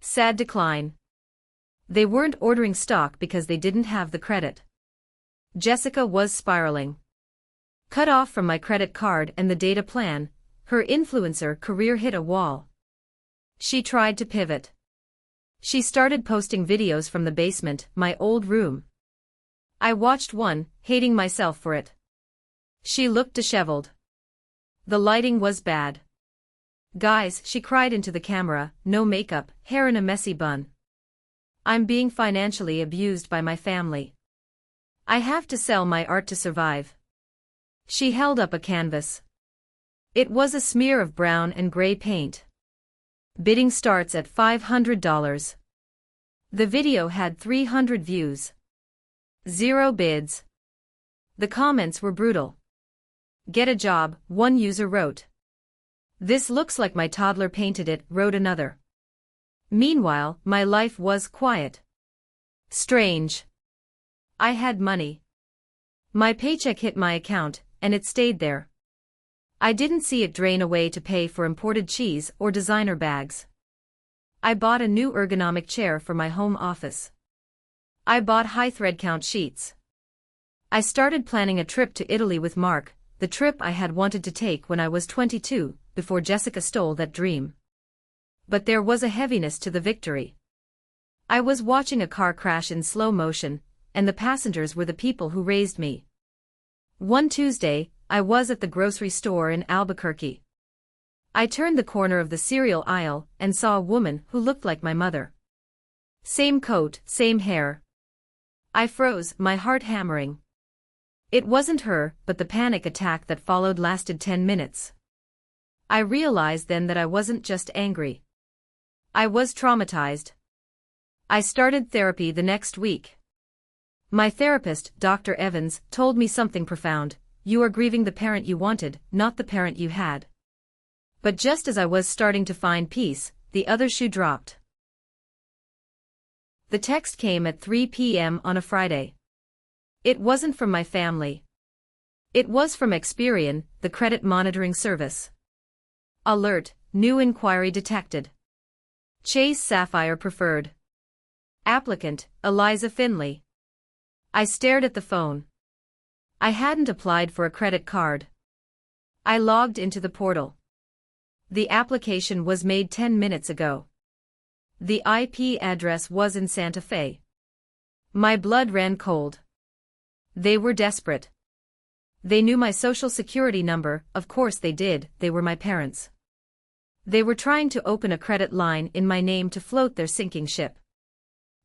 A: Sad decline. They weren't ordering stock because they didn't have the credit. Jessica was spiraling. Cut off from my credit card and the data plan, her influencer career hit a wall. She tried to pivot. She started posting videos from the basement, my old room. I watched one, hating myself for it. She looked disheveled. The lighting was bad. Guys, she cried into the camera, no makeup, hair in a messy bun. I'm being financially abused by my family. I have to sell my art to survive. She held up a canvas. It was a smear of brown and gray paint. Bidding starts at $500. The video had 300 views. 0 bids. The comments were brutal. Get a job, one user wrote. This looks like my toddler painted it, wrote another. Meanwhile, my life was quiet. Strange. I had money. My paycheck hit my account, and it stayed there. I didn't see it drain away to pay for imported cheese or designer bags. I bought a new ergonomic chair for my home office. I bought high thread count sheets. I started planning a trip to Italy with Mark, the trip I had wanted to take when I was 22, before Jessica stole that dream. But there was a heaviness to the victory. I was watching a car crash in slow motion, and the passengers were the people who raised me. One Tuesday, I was at the grocery store in Albuquerque. I turned the corner of the cereal aisle and saw a woman who looked like my mother. Same coat, same hair. I froze, my heart hammering. It wasn't her, but the panic attack that followed lasted 10 minutes. I realized then that I wasn't just angry. I was traumatized. I started therapy the next week. My therapist, Dr. Evans, told me something profound: you are grieving the parent you wanted, not the parent you had. But just as I was starting to find peace, the other shoe dropped. The text came at 3 p.m. on a Friday. It wasn't from my family. It was from Experian, the credit monitoring service. Alert, new inquiry detected. Chase Sapphire preferred. Applicant, Eliza Finley. I stared at the phone. I hadn't applied for a credit card. I logged into the portal. The application was made 10 minutes ago. The IP address was in Santa Fe. My blood ran cold. They were desperate. They knew my social security number, of course they did, they were my parents. They were trying to open a credit line in my name to float their sinking ship.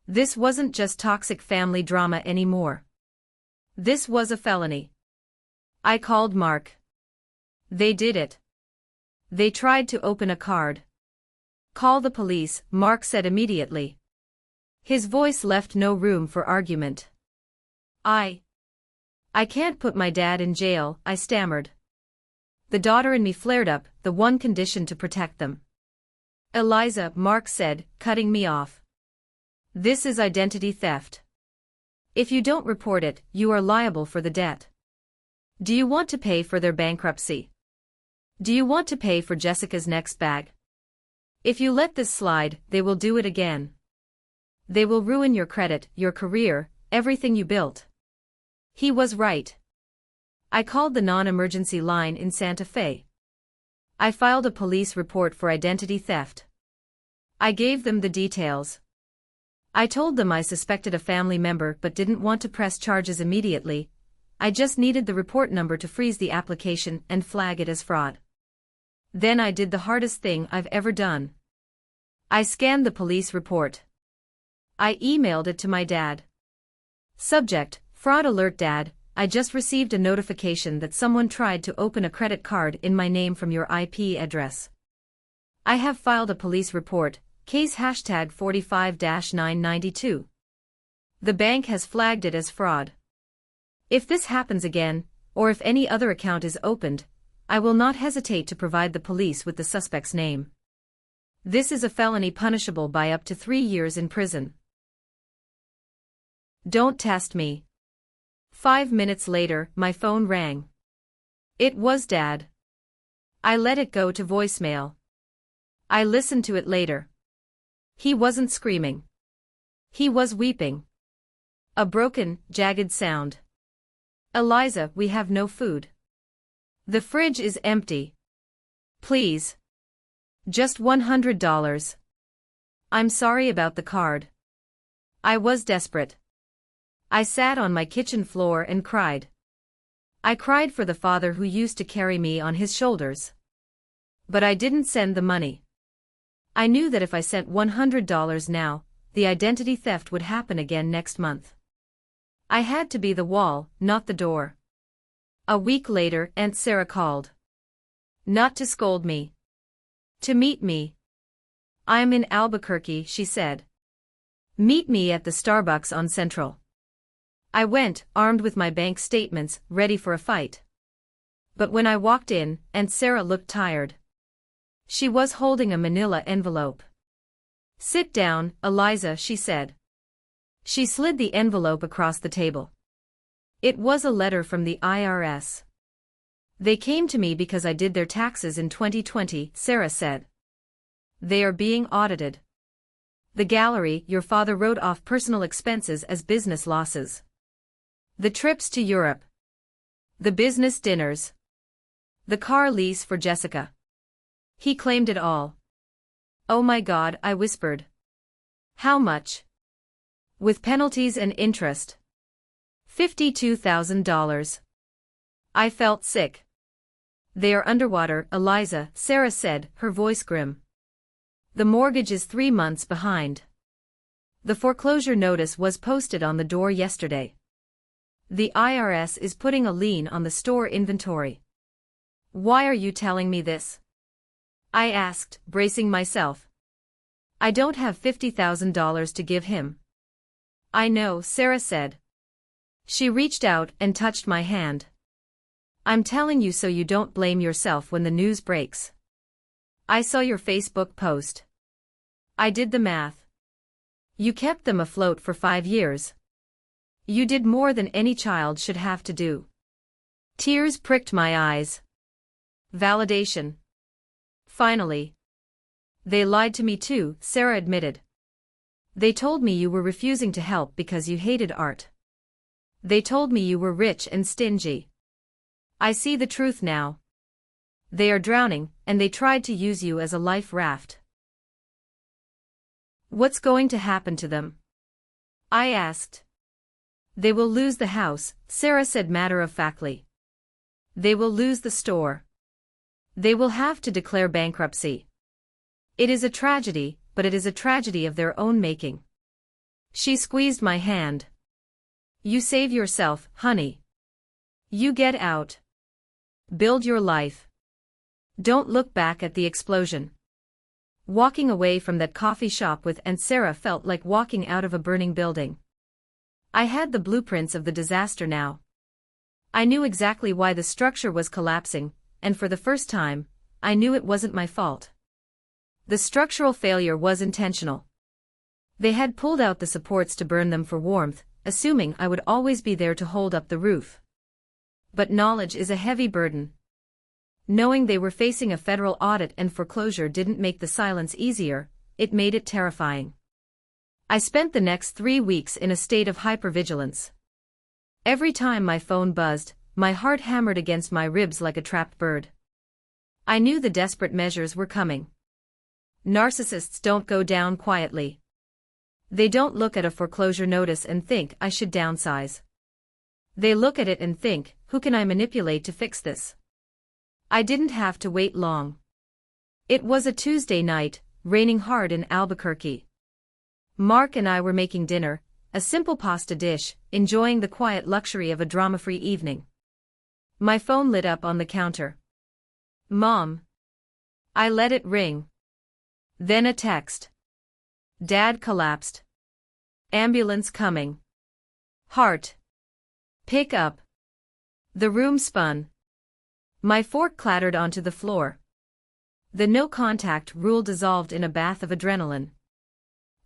A: This wasn't just toxic family drama anymore. This was a felony. I called Mark. They did it. They tried to open a card. Call the police, Mark said immediately. His voice left no room for argument. I can't put my dad in jail, I stammered. The daughter in me flared up, the one condition to protect them. Eliza, Mark said, cutting me off. This is identity theft. If you don't report it, you are liable for the debt. Do you want to pay for their bankruptcy? Do you want to pay for Jessica's next bag? If you let this slide, they will do it again. They will ruin your credit, your career, everything you built. He was right. I called the non-emergency line in Santa Fe. I filed a police report for identity theft. I gave them the details. I told them I suspected a family member but didn't want to press charges immediately. I just needed the report number to freeze the application and flag it as fraud. Then I did the hardest thing I've ever done. I scanned the police report. I emailed it to my dad. Subject: Fraud alert Dad, I just received a notification that someone tried to open a credit card in my name from your IP address. I have filed a police report, case hashtag 45-992. The bank has flagged it as fraud. If this happens again, or if any other account is opened, I will not hesitate to provide the police with the suspect's name. This is a felony punishable by up to 3 years in prison. Don't test me. 5 minutes later, my phone rang. It was Dad. I let it go to voicemail. I listened to it later. He wasn't screaming. He was weeping. A broken, jagged sound. Eliza, we have no food. The fridge is empty. Please. Just $100. I'm sorry about the card. I was desperate. I sat on my kitchen floor and cried. I cried for the father who used to carry me on his shoulders. But I didn't send the money. I knew that if I sent $100 now, the identity theft would happen again next month. I had to be the wall, not the door. A week later, Aunt Sarah called. Not to scold me. To meet me. I'm in Albuquerque, she said. Meet me at the Starbucks on Central. I went, armed with my bank statements, ready for a fight. But when I walked in, Aunt Sarah looked tired. She was holding a manila envelope. Sit down, Eliza, she said. She slid the envelope across the table. It was a letter from the IRS. They came to me because I did their taxes in 2020, Sarah said. They are being audited. The gallery, your father wrote off personal expenses as business losses. The trips to Europe. The business dinners. The car lease for Jessica. He claimed it all. Oh my God, I whispered. How much? With penalties and interest. $52,000. I felt sick. They are underwater, Eliza, Sarah said, her voice grim. The mortgage is 3 months behind. The foreclosure notice was posted on the door yesterday. The IRS is putting a lien on the store inventory. Why are you telling me this? I asked, bracing myself. I don't have $50,000 to give him. I know, Sarah said. She reached out and touched my hand. I'm telling you so you don't blame yourself when the news breaks. I saw your Facebook post. I did the math. You kept them afloat for 5 years. You did more than any child should have to do. Tears pricked my eyes. Validation. Finally. They lied to me too, Sarah admitted. They told me you were refusing to help because you hated art. They told me you were rich and stingy. I see the truth now. They are drowning, and they tried to use you as a life raft. What's going to happen to them? I asked. They will lose the house, Sarah said matter-of-factly. They will lose the store. They will have to declare bankruptcy. It is a tragedy, but it is a tragedy of their own making. She squeezed my hand. You save yourself, honey. You get out. Build your life. Don't look back at the explosion. Walking away from that coffee shop with Aunt Sarah felt like walking out of a burning building. I had the blueprints of the disaster now. I knew exactly why the structure was collapsing, and for the first time, I knew it wasn't my fault. The structural failure was intentional. They had pulled out the supports to burn them for warmth, assuming I would always be there to hold up the roof. But knowledge is a heavy burden. Knowing they were facing a federal audit and foreclosure didn't make the silence easier, it made it terrifying. I spent the next 3 weeks in a state of hypervigilance. Every time my phone buzzed, my heart hammered against my ribs like a trapped bird. I knew the desperate measures were coming. Narcissists don't go down quietly. They don't look at a foreclosure notice and think I should downsize. They look at it and think, who can I manipulate to fix this? I didn't have to wait long. It was a Tuesday night, raining hard in Albuquerque. Mark and I were making dinner, a simple pasta dish, enjoying the quiet luxury of a drama-free evening. My phone lit up on the counter. Mom. I let it ring. Then a text. Dad collapsed. Ambulance coming. Heart. Pick up. The room spun. My fork clattered onto the floor. The no-contact rule dissolved in a bath of adrenaline.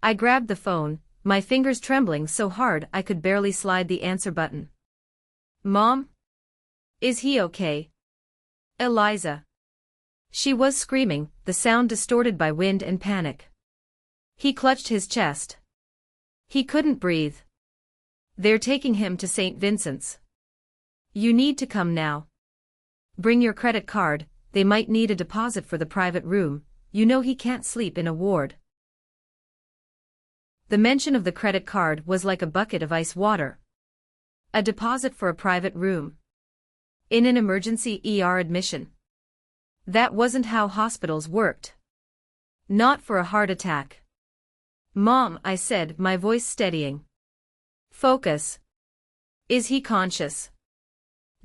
A: I grabbed the phone, my fingers trembling so hard I could barely slide the answer button. Mom? Is he okay? Eliza. She was screaming, the sound distorted by wind and panic. He clutched his chest. He couldn't breathe. They're taking him to St. Vincent's. You need to come now. Bring your credit card, they might need a deposit for the private room, you know he can't sleep in a ward. The mention of the credit card was like a bucket of ice water. A deposit for a private room. In an emergency ER admission. That wasn't how hospitals worked. Not for a heart attack. Mom, I said, my voice steadying. Focus. Is he conscious?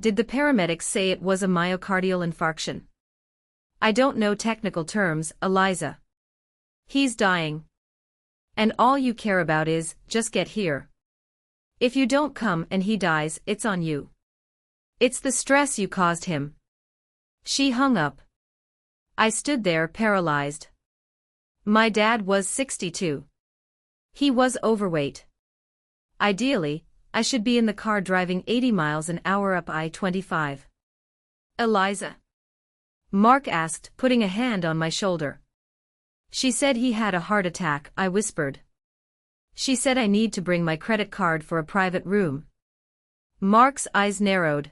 A: Did the paramedics say it was a myocardial infarction? I don't know technical terms, Eliza. He's dying. And all you care about is, just get here. If you don't come and he dies, it's on you. It's the stress you caused him. She hung up. I stood there paralyzed. My dad was 62. He was overweight. Ideally, I should be in the car driving 80 miles an hour up I-25. Eliza? Mark asked, putting a hand on my shoulder. She said he had a heart attack, I whispered. She said I need to bring my credit card for a private room. Mark's eyes narrowed.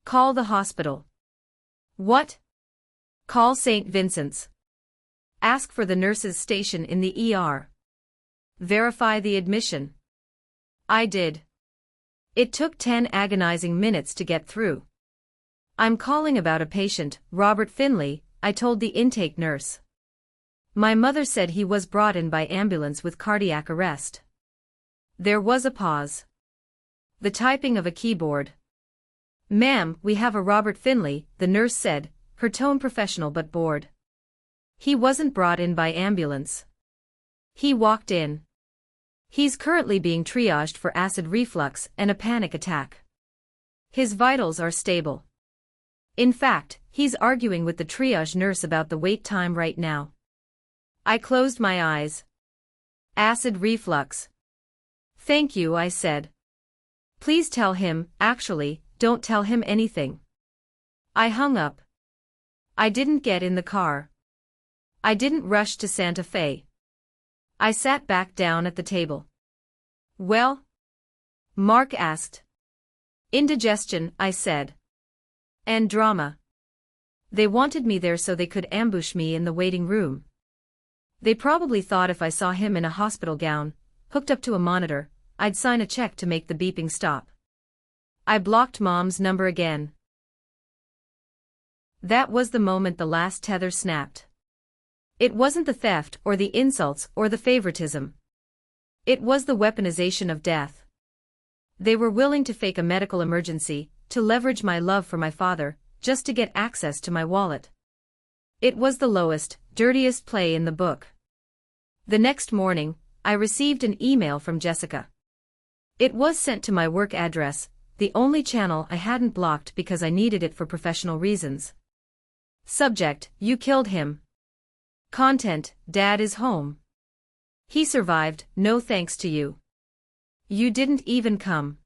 A: Call the hospital. What? Call St. Vincent's. Ask for the nurses' station in the ER. Verify the admission. I did. It took 10 agonizing minutes to get through. I'm calling about a patient, Robert Finley, I told the intake nurse. My mother said he was brought in by ambulance with cardiac arrest. There was a pause. The typing of a keyboard. Ma'am, we have a Robert Finley, the nurse said, her tone professional but bored. He wasn't brought in by ambulance. He walked in. He's currently being triaged for acid reflux and a panic attack. His vitals are stable. In fact, he's arguing with the triage nurse about the wait time right now. I closed my eyes. Acid reflux. Thank you, I said. Please tell him, actually, don't tell him anything. I hung up. I didn't get in the car. I didn't rush to Santa Fe. I sat back down at the table. Well? Mark asked. Indigestion, I said. And drama. They wanted me there so they could ambush me in the waiting room. They probably thought if I saw him in a hospital gown, hooked up to a monitor, I'd sign a check to make the beeping stop. I blocked Mom's number again. That was the moment the last tether snapped. It wasn't the theft or the insults or the favoritism. It was the weaponization of death. They were willing to fake a medical emergency, to leverage my love for my father, just to get access to my wallet. It was the lowest, dirtiest play in the book. The next morning, I received an email from Jessica. It was sent to my work address, the only channel I hadn't blocked because I needed it for professional reasons. Subject: You killed him. Content: Dad is home. He survived, no thanks to you. You didn't even come.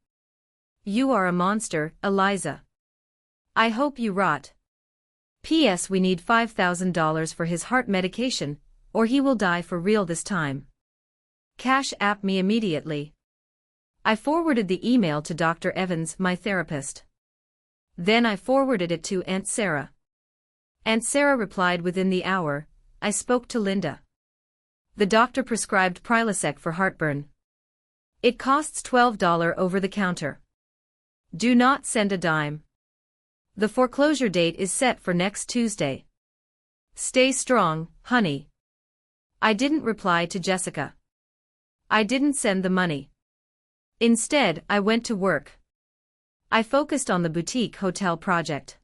A: You are a monster, Eliza. I hope you rot. P.S. We need $5,000 for his heart medication, or he will die for real this time. Cash app me immediately. I forwarded the email to Dr. Evans, my therapist. Then I forwarded it to Aunt Sarah. Aunt Sarah replied within the hour. I spoke to Linda. The doctor prescribed PAYCHECK for heartburn. It costs $12 over the counter. Do not send a dime. The foreclosure date is set for next Tuesday. Stay strong, honey. I didn't reply to Jessica. I didn't send the money. Instead, I went to work. I focused on the boutique hotel project.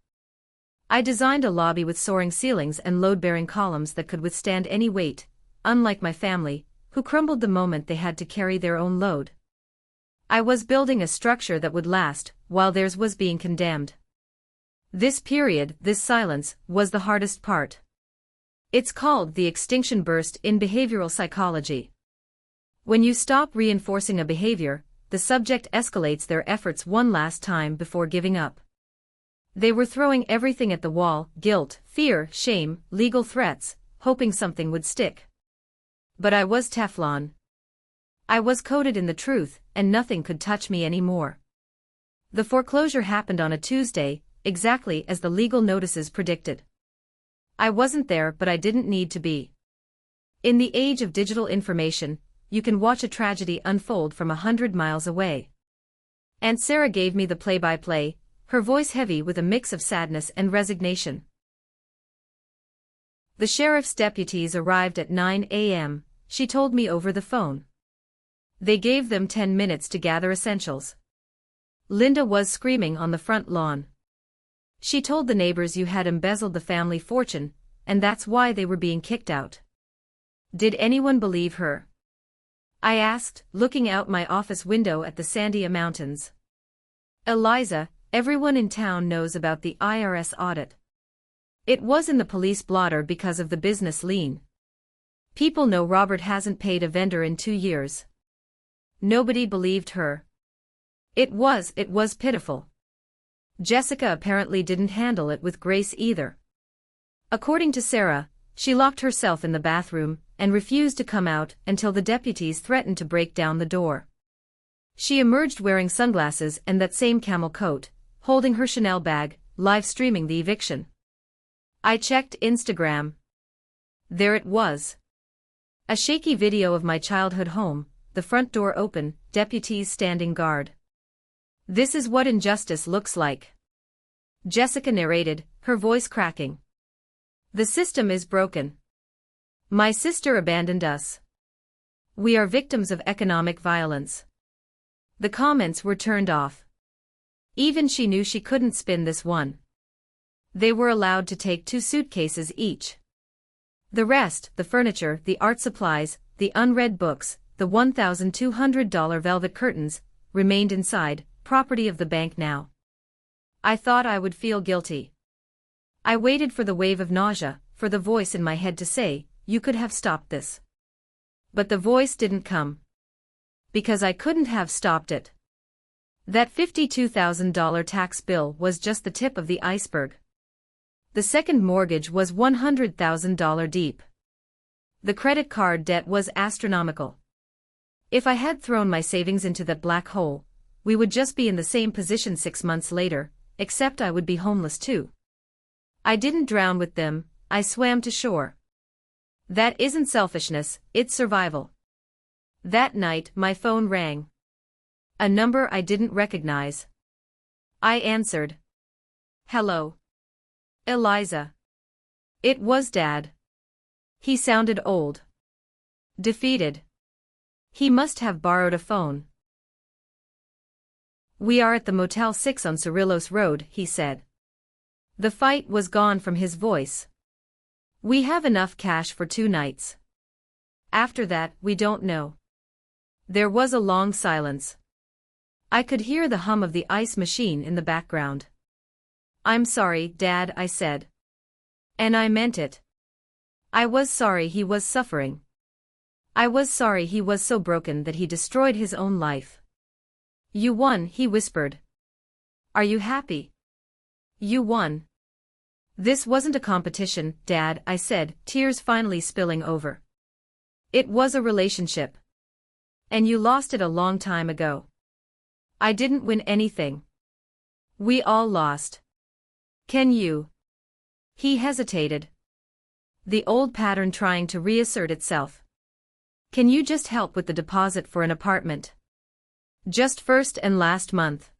A: I designed a lobby with soaring ceilings and load-bearing columns that could withstand any weight, unlike my family, who crumbled the moment they had to carry their own load. I was building a structure that would last, while theirs was being condemned. This period, this silence, was the hardest part. It's called the extinction burst in behavioral psychology. When you stop reinforcing a behavior, the subject escalates their efforts one last time before giving up. They were throwing everything at the wall: guilt, fear, shame, legal threats, hoping something would stick. But I was Teflon. I was coated in the truth, and nothing could touch me anymore. The foreclosure happened on a Tuesday, exactly as the legal notices predicted. I wasn't there, but I didn't need to be. In the age of digital information, you can watch a tragedy unfold from 100 miles away. Aunt Sarah gave me the play-by-play, her voice heavy with a mix of sadness and resignation. The sheriff's deputies arrived at 9 a.m., she told me over the phone. They gave them 10 minutes to gather essentials. Linda was screaming on the front lawn. She told the neighbors you had embezzled the family fortune, and that's why they were being kicked out. Did anyone believe her? I asked, looking out my office window at the Sandia Mountains. Eliza, everyone in town knows about the IRS audit. It was in the police blotter because of the business lien. People know Robert hasn't paid a vendor in 2 years. Nobody believed her. It was pitiful. Jessica apparently didn't handle it with grace either. According to Sarah, she locked herself in the bathroom and refused to come out until the deputies threatened to break down the door. She emerged wearing sunglasses and that same camel coat, holding her Chanel bag, live streaming the eviction. I checked Instagram. There it was. A shaky video of my childhood home, the front door open, deputies standing guard. "This is what injustice looks like," Jessica narrated, her voice cracking. "The system is broken. My sister abandoned us. We are victims of economic violence." The comments were turned off. Even she knew she couldn't spin this one. They were allowed to take 2 suitcases each. The rest, the furniture, the art supplies, the unread books, the $1,200 velvet curtains, remained inside, property of the bank now. I thought I would feel guilty. I waited for the wave of nausea, for the voice in my head to say, "You could have stopped this." But the voice didn't come. Because I couldn't have stopped it. That $52,000 tax bill was just the tip of the iceberg. The second mortgage was $100,000 deep. The credit card debt was astronomical. If I had thrown my savings into that black hole, we would just be in the same position 6 months later, except I would be homeless too. I didn't drown with them, I swam to shore. That isn't selfishness, it's survival. That night my phone rang. A number I didn't recognize. I answered. "Hello. Eliza." It was Dad. He sounded old. Defeated. He must have borrowed a phone. "We are at the Motel 6 on Cerrillos Road," he said. The fight was gone from his voice. "We have enough cash for 2 nights. After that, we don't know." There was a long silence. I could hear the hum of the ice machine in the background. "I'm sorry, Dad," I said. And I meant it. I was sorry he was suffering. I was sorry he was so broken that he destroyed his own life. "You won," he whispered. "Are you happy?" "You won." "This wasn't a competition, Dad," I said, tears finally spilling over. "It was a relationship. And you lost it a long time ago. I didn't win anything. We all lost. Can you?" He hesitated. The old pattern trying to reassert itself. "Can you just help with the deposit for an apartment? Just first and last month.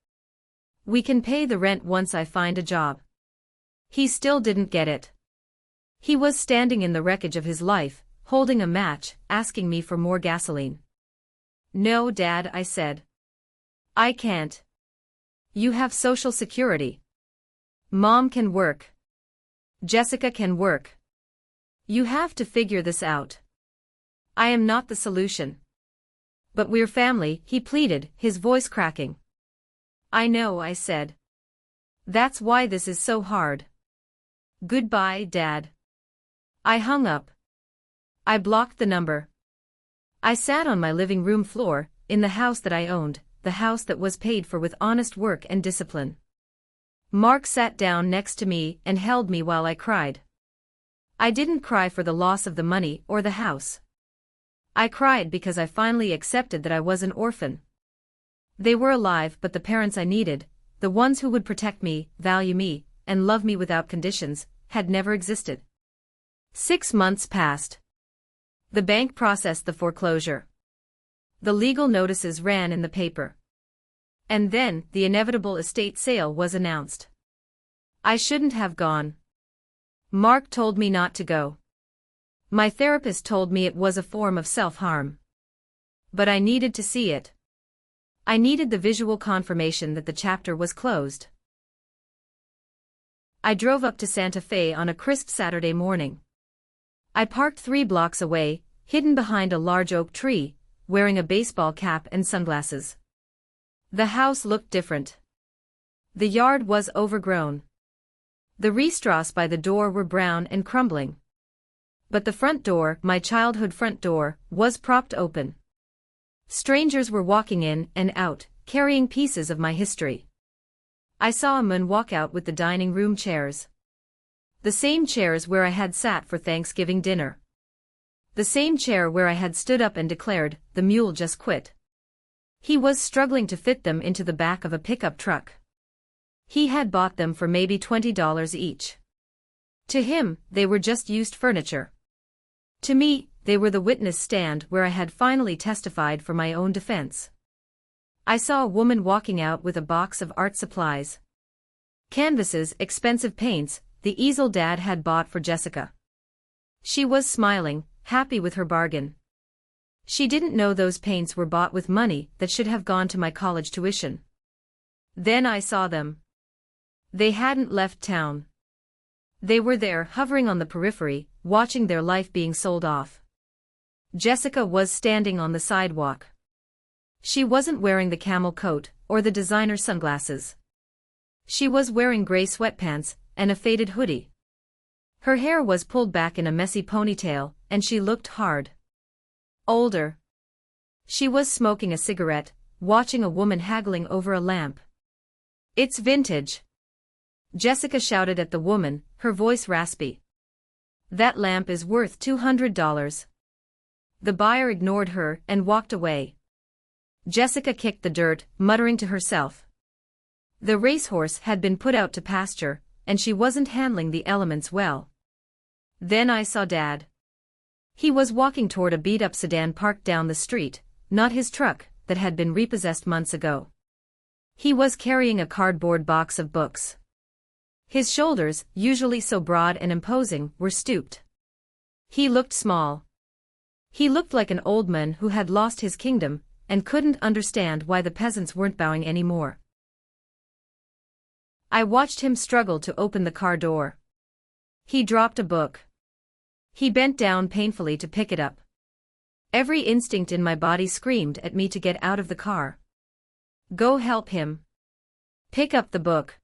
A: We can pay the rent once I find a job." He still didn't get it. He was standing in the wreckage of his life, holding a match, asking me for more gasoline. "No, Dad," I said. "I can't. You have Social Security. Mom can work. Jessica can work. You have to figure this out. I am not the solution." "But we're family," he pleaded, his voice cracking. "I know," I said. "That's why this is so hard. Goodbye, Dad." I hung up. I blocked the number. I sat on my living room floor, in the house that I owned, the house that was paid for with honest work and discipline. Mark sat down next to me and held me while I cried. I didn't cry for the loss of the money or the house. I cried because I finally accepted that I was an orphan. They were alive, but the parents I needed, the ones who would protect me, value me, and love me without conditions, had never existed. 6 months passed. The bank processed the foreclosure. The legal notices ran in the paper. And then, the inevitable estate sale was announced. I shouldn't have gone. Mark told me not to go. My therapist told me it was a form of self-harm. But I needed to see it. I needed the visual confirmation that the chapter was closed. I drove up to Santa Fe on a crisp Saturday morning. I parked 3 blocks away, hidden behind a large oak tree, wearing a baseball cap and sunglasses. The house looked different. The yard was overgrown. The restauras by the door were brown and crumbling. But the front door, my childhood front door, was propped open. Strangers were walking in and out, carrying pieces of my history. I saw a man walk out with the dining room chairs. The same chairs where I had sat for Thanksgiving dinner. The same chair where I had stood up and declared, "The mule just quit." He was struggling to fit them into the back of a pickup truck. He had bought them for maybe $20 each. To him, they were just used furniture. To me, they were the witness stand where I had finally testified for my own defense. I saw a woman walking out with a box of art supplies. Canvases, expensive paints, the easel Dad had bought for Jessica. She was smiling, happy with her bargain. She didn't know those paints were bought with money that should have gone to my college tuition. Then I saw them. They hadn't left town. They were there, hovering on the periphery, watching their life being sold off. Jessica was standing on the sidewalk. She wasn't wearing the camel coat, or the designer sunglasses. She was wearing gray sweatpants, and a faded hoodie. Her hair was pulled back in a messy ponytail, and she looked hard. Older. She was smoking a cigarette, watching a woman haggling over a lamp. "It's vintage," Jessica shouted at the woman, her voice raspy. "That lamp is worth $200. The buyer ignored her and walked away. Jessica kicked the dirt, muttering to herself. The racehorse had been put out to pasture, and she wasn't handling the elements well. Then I saw Dad. He was walking toward a beat-up sedan parked down the street, not his truck, that had been repossessed months ago. He was carrying a cardboard box of books. His shoulders, usually so broad and imposing, were stooped. He looked small. He looked like an old man who had lost his kingdom, and couldn't understand why the peasants weren't bowing anymore. I watched him struggle to open the car door. He dropped a book. He bent down painfully to pick it up. Every instinct in my body screamed at me to get out of the car. Go help him. Pick up the book.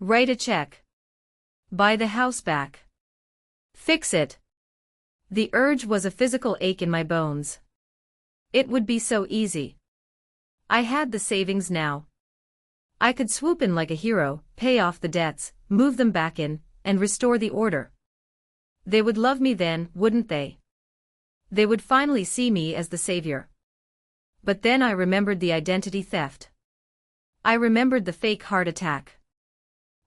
A: Write a check. Buy the house back. Fix it. The urge was a physical ache in my bones. It would be so easy. I had the savings now. I could swoop in like a hero, pay off the debts, move them back in, and restore the order. They would love me then, wouldn't they? They would finally see me as the savior. But then I remembered the identity theft. I remembered the fake heart attack.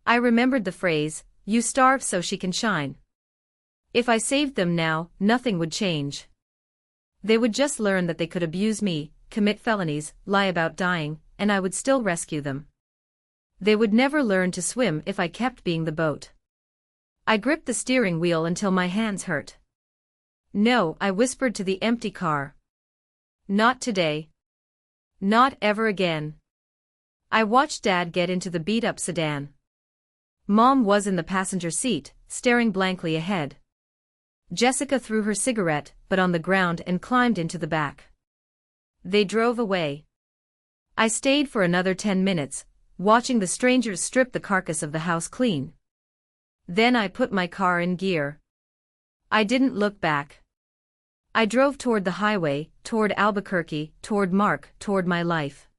A: I remembered the phrase, "You starve so she can shine." If I saved them now, nothing would change. They would just learn that they could abuse me, commit felonies, lie about dying, and I would still rescue them. They would never learn to swim if I kept being the boat. I gripped the steering wheel until my hands hurt. "No," I whispered to the empty car. "Not today. Not ever again." I watched Dad get into the beat-up sedan. Mom was in the passenger seat, staring blankly ahead. Jessica threw her cigarette butt on the ground and climbed into the back. They drove away. I stayed for another 10 minutes, watching the strangers strip the carcass of the house clean. Then I put my car in gear. I didn't look back. I drove toward the highway, toward Albuquerque, toward Mark, toward my life.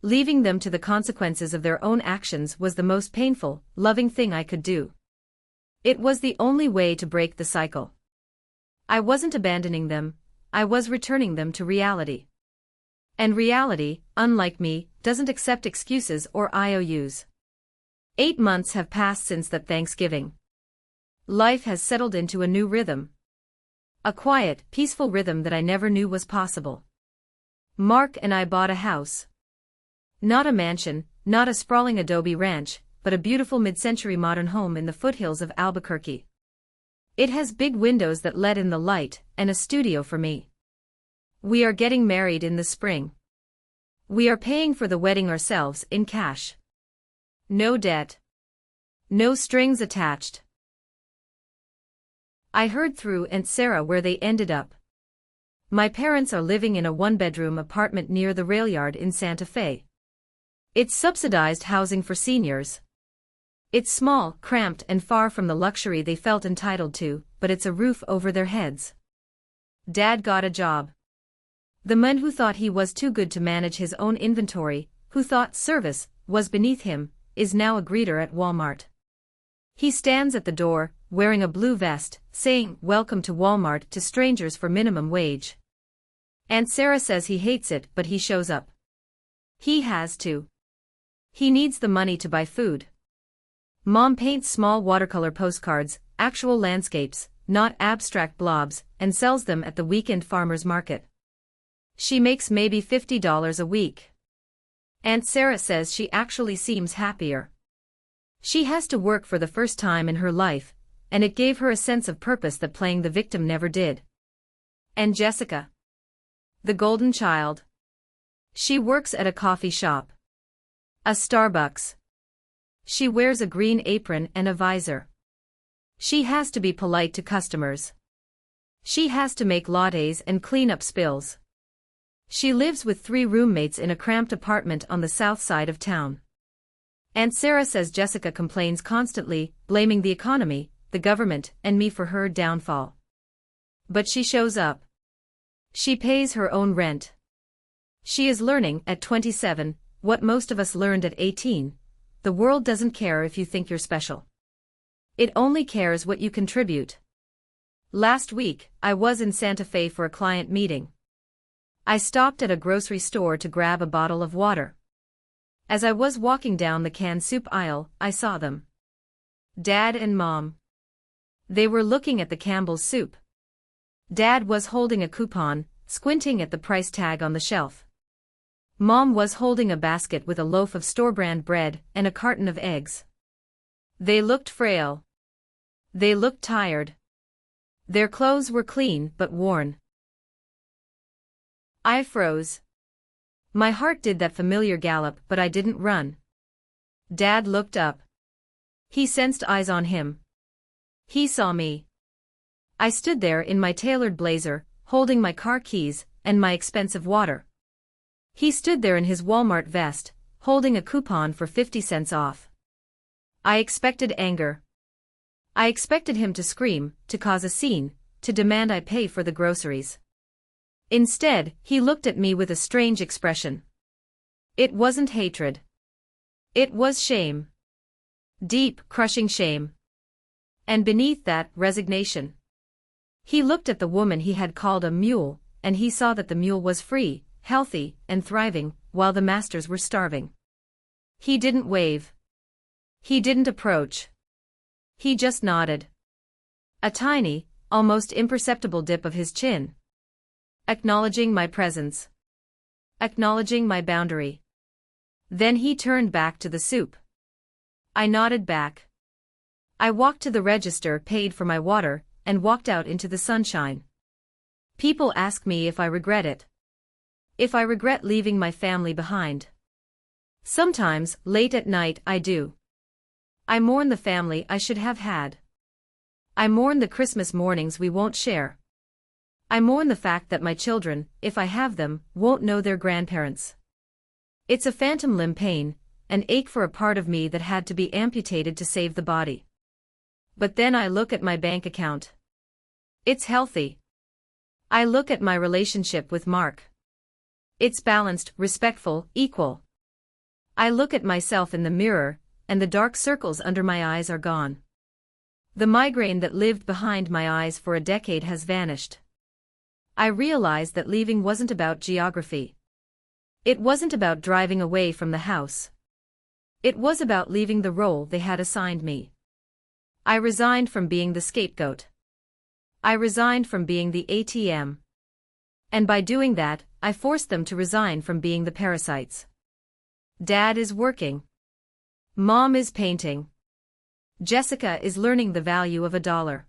A: Leaving them to the consequences of their own actions was the most painful, loving thing I could do. It was the only way to break the cycle. I wasn't abandoning them, I was returning them to reality. And reality, unlike me, doesn't accept excuses or IOUs. 8 months have passed since that Thanksgiving. Life has settled into a new rhythm. A quiet, peaceful rhythm that I never knew was possible. Mark and I bought a house. Not a mansion, not a sprawling adobe ranch, but a beautiful mid-century modern home in the foothills of Albuquerque. It has big windows that let in the light, and a studio for me. We are getting married in the spring. We are paying for the wedding ourselves in cash. No debt. No strings attached. I heard through Aunt Sarah where they ended up. My parents are living in a one-bedroom apartment near the rail yard in Santa Fe. It's subsidized housing for seniors. It's small, cramped, and far from the luxury they felt entitled to, but it's a roof over their heads. Dad got a job. The man who thought he was too good to manage his own inventory, who thought service was beneath him, is now a greeter at Walmart. He stands at the door, wearing a blue vest, saying, "Welcome to Walmart to strangers for minimum wage." Aunt Sarah says he hates it, but he shows up. He has to. He needs the money to buy food. Mom paints small watercolor postcards, actual landscapes, not abstract blobs, and sells them at the weekend farmers market. She makes maybe $50 a week. Aunt Sarah says she actually seems happier. She has to work for the first time in her life, and it gave her a sense of purpose that playing the victim never did. And Jessica? The golden child. She works at a coffee shop. A Starbucks. She wears a green apron and a visor. She has to be polite to customers. She has to make lattes and clean up spills. She lives with 3 roommates in a cramped apartment on the south side of town. Aunt Sarah says Jessica complains constantly, blaming the economy, the government, and me for her downfall. But she shows up. She pays her own rent. She is learning, at 27, what most of us learned at 18. The world doesn't care if you think you're special. It only cares what you contribute. Last week, I was in Santa Fe for a client meeting. I stopped at a grocery store to grab a bottle of water. As I was walking down the canned soup aisle, I saw them. Dad and Mom. They were looking at the Campbell's soup. Dad was holding a coupon, squinting at the price tag on the shelf. Mom was holding a basket with a loaf of store-brand bread and a carton of eggs. They looked frail. They looked tired. Their clothes were clean but worn. I froze. My heart did that familiar gallop, but I didn't run. Dad looked up. He sensed eyes on him. He saw me. I stood there in my tailored blazer, holding my car keys and my expensive water. He stood there in his Walmart vest, holding a coupon for 50 cents off. I expected anger. I expected him to scream, to cause a scene, to demand I pay for the groceries. Instead, he looked at me with a strange expression. It wasn't hatred. It was shame. Deep, crushing shame. And beneath that, resignation. He looked at the woman he had called a mule, and he saw that the mule was free, healthy, and thriving, while the masters were starving. He didn't wave. He didn't approach. He just nodded. A tiny, almost imperceptible dip of his chin. Acknowledging my presence. Acknowledging my boundary. Then he turned back to the soup. I nodded back. I walked to the register, paid for my water, and walked out into the sunshine. People ask me if I regret it. If I regret leaving my family behind. Sometimes, late at night, I do. I mourn the family I should have had. I mourn the Christmas mornings we won't share. I mourn the fact that my children, if I have them, won't know their grandparents. It's a phantom limb pain, an ache for a part of me that had to be amputated to save the body. But then I look at my bank account. It's healthy. I look at my relationship with Mark. It's balanced, respectful, equal. I look at myself in the mirror, and the dark circles under my eyes are gone. The migraine that lived behind my eyes for a decade has vanished. I realized that leaving wasn't about geography. It wasn't about driving away from the house. It was about leaving the role they had assigned me. I resigned from being the scapegoat. I resigned from being the ATM. And by doing that, I forced them to resign from being the parasites. Dad is working. Mom is painting. Jessica is learning the value of $1.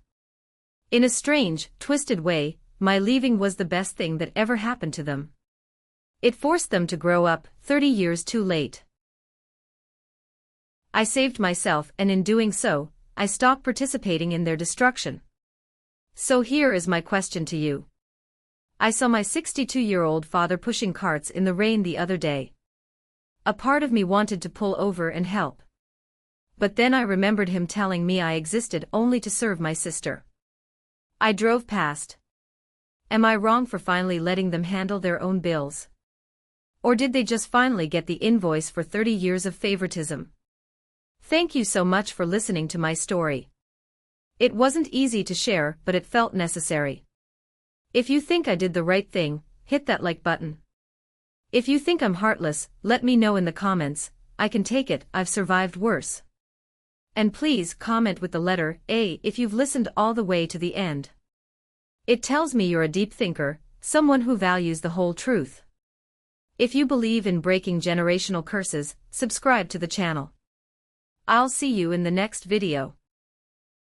A: In a strange, twisted way, my leaving was the best thing that ever happened to them. It forced them to grow up, 30 years too late. I saved myself, and in doing so, I stopped participating in their destruction. So here is my question to you. I saw my 62-year-old father pushing carts in the rain the other day. A part of me wanted to pull over and help. But then I remembered him telling me I existed only to serve my sister. I drove past. Am I wrong for finally letting them handle their own bills? Or did they just finally get the invoice for 30 years of favoritism? Thank you so much for listening to my story. It wasn't easy to share, but it felt necessary. If you think I did the right thing, hit that like button. If you think I'm heartless, let me know in the comments. I can take it, I've survived worse. And please comment with the letter A if you've listened all the way to the end. It tells me you're a deep thinker, someone who values the whole truth. If you believe in breaking generational curses, subscribe to the channel. I'll see you in the next video.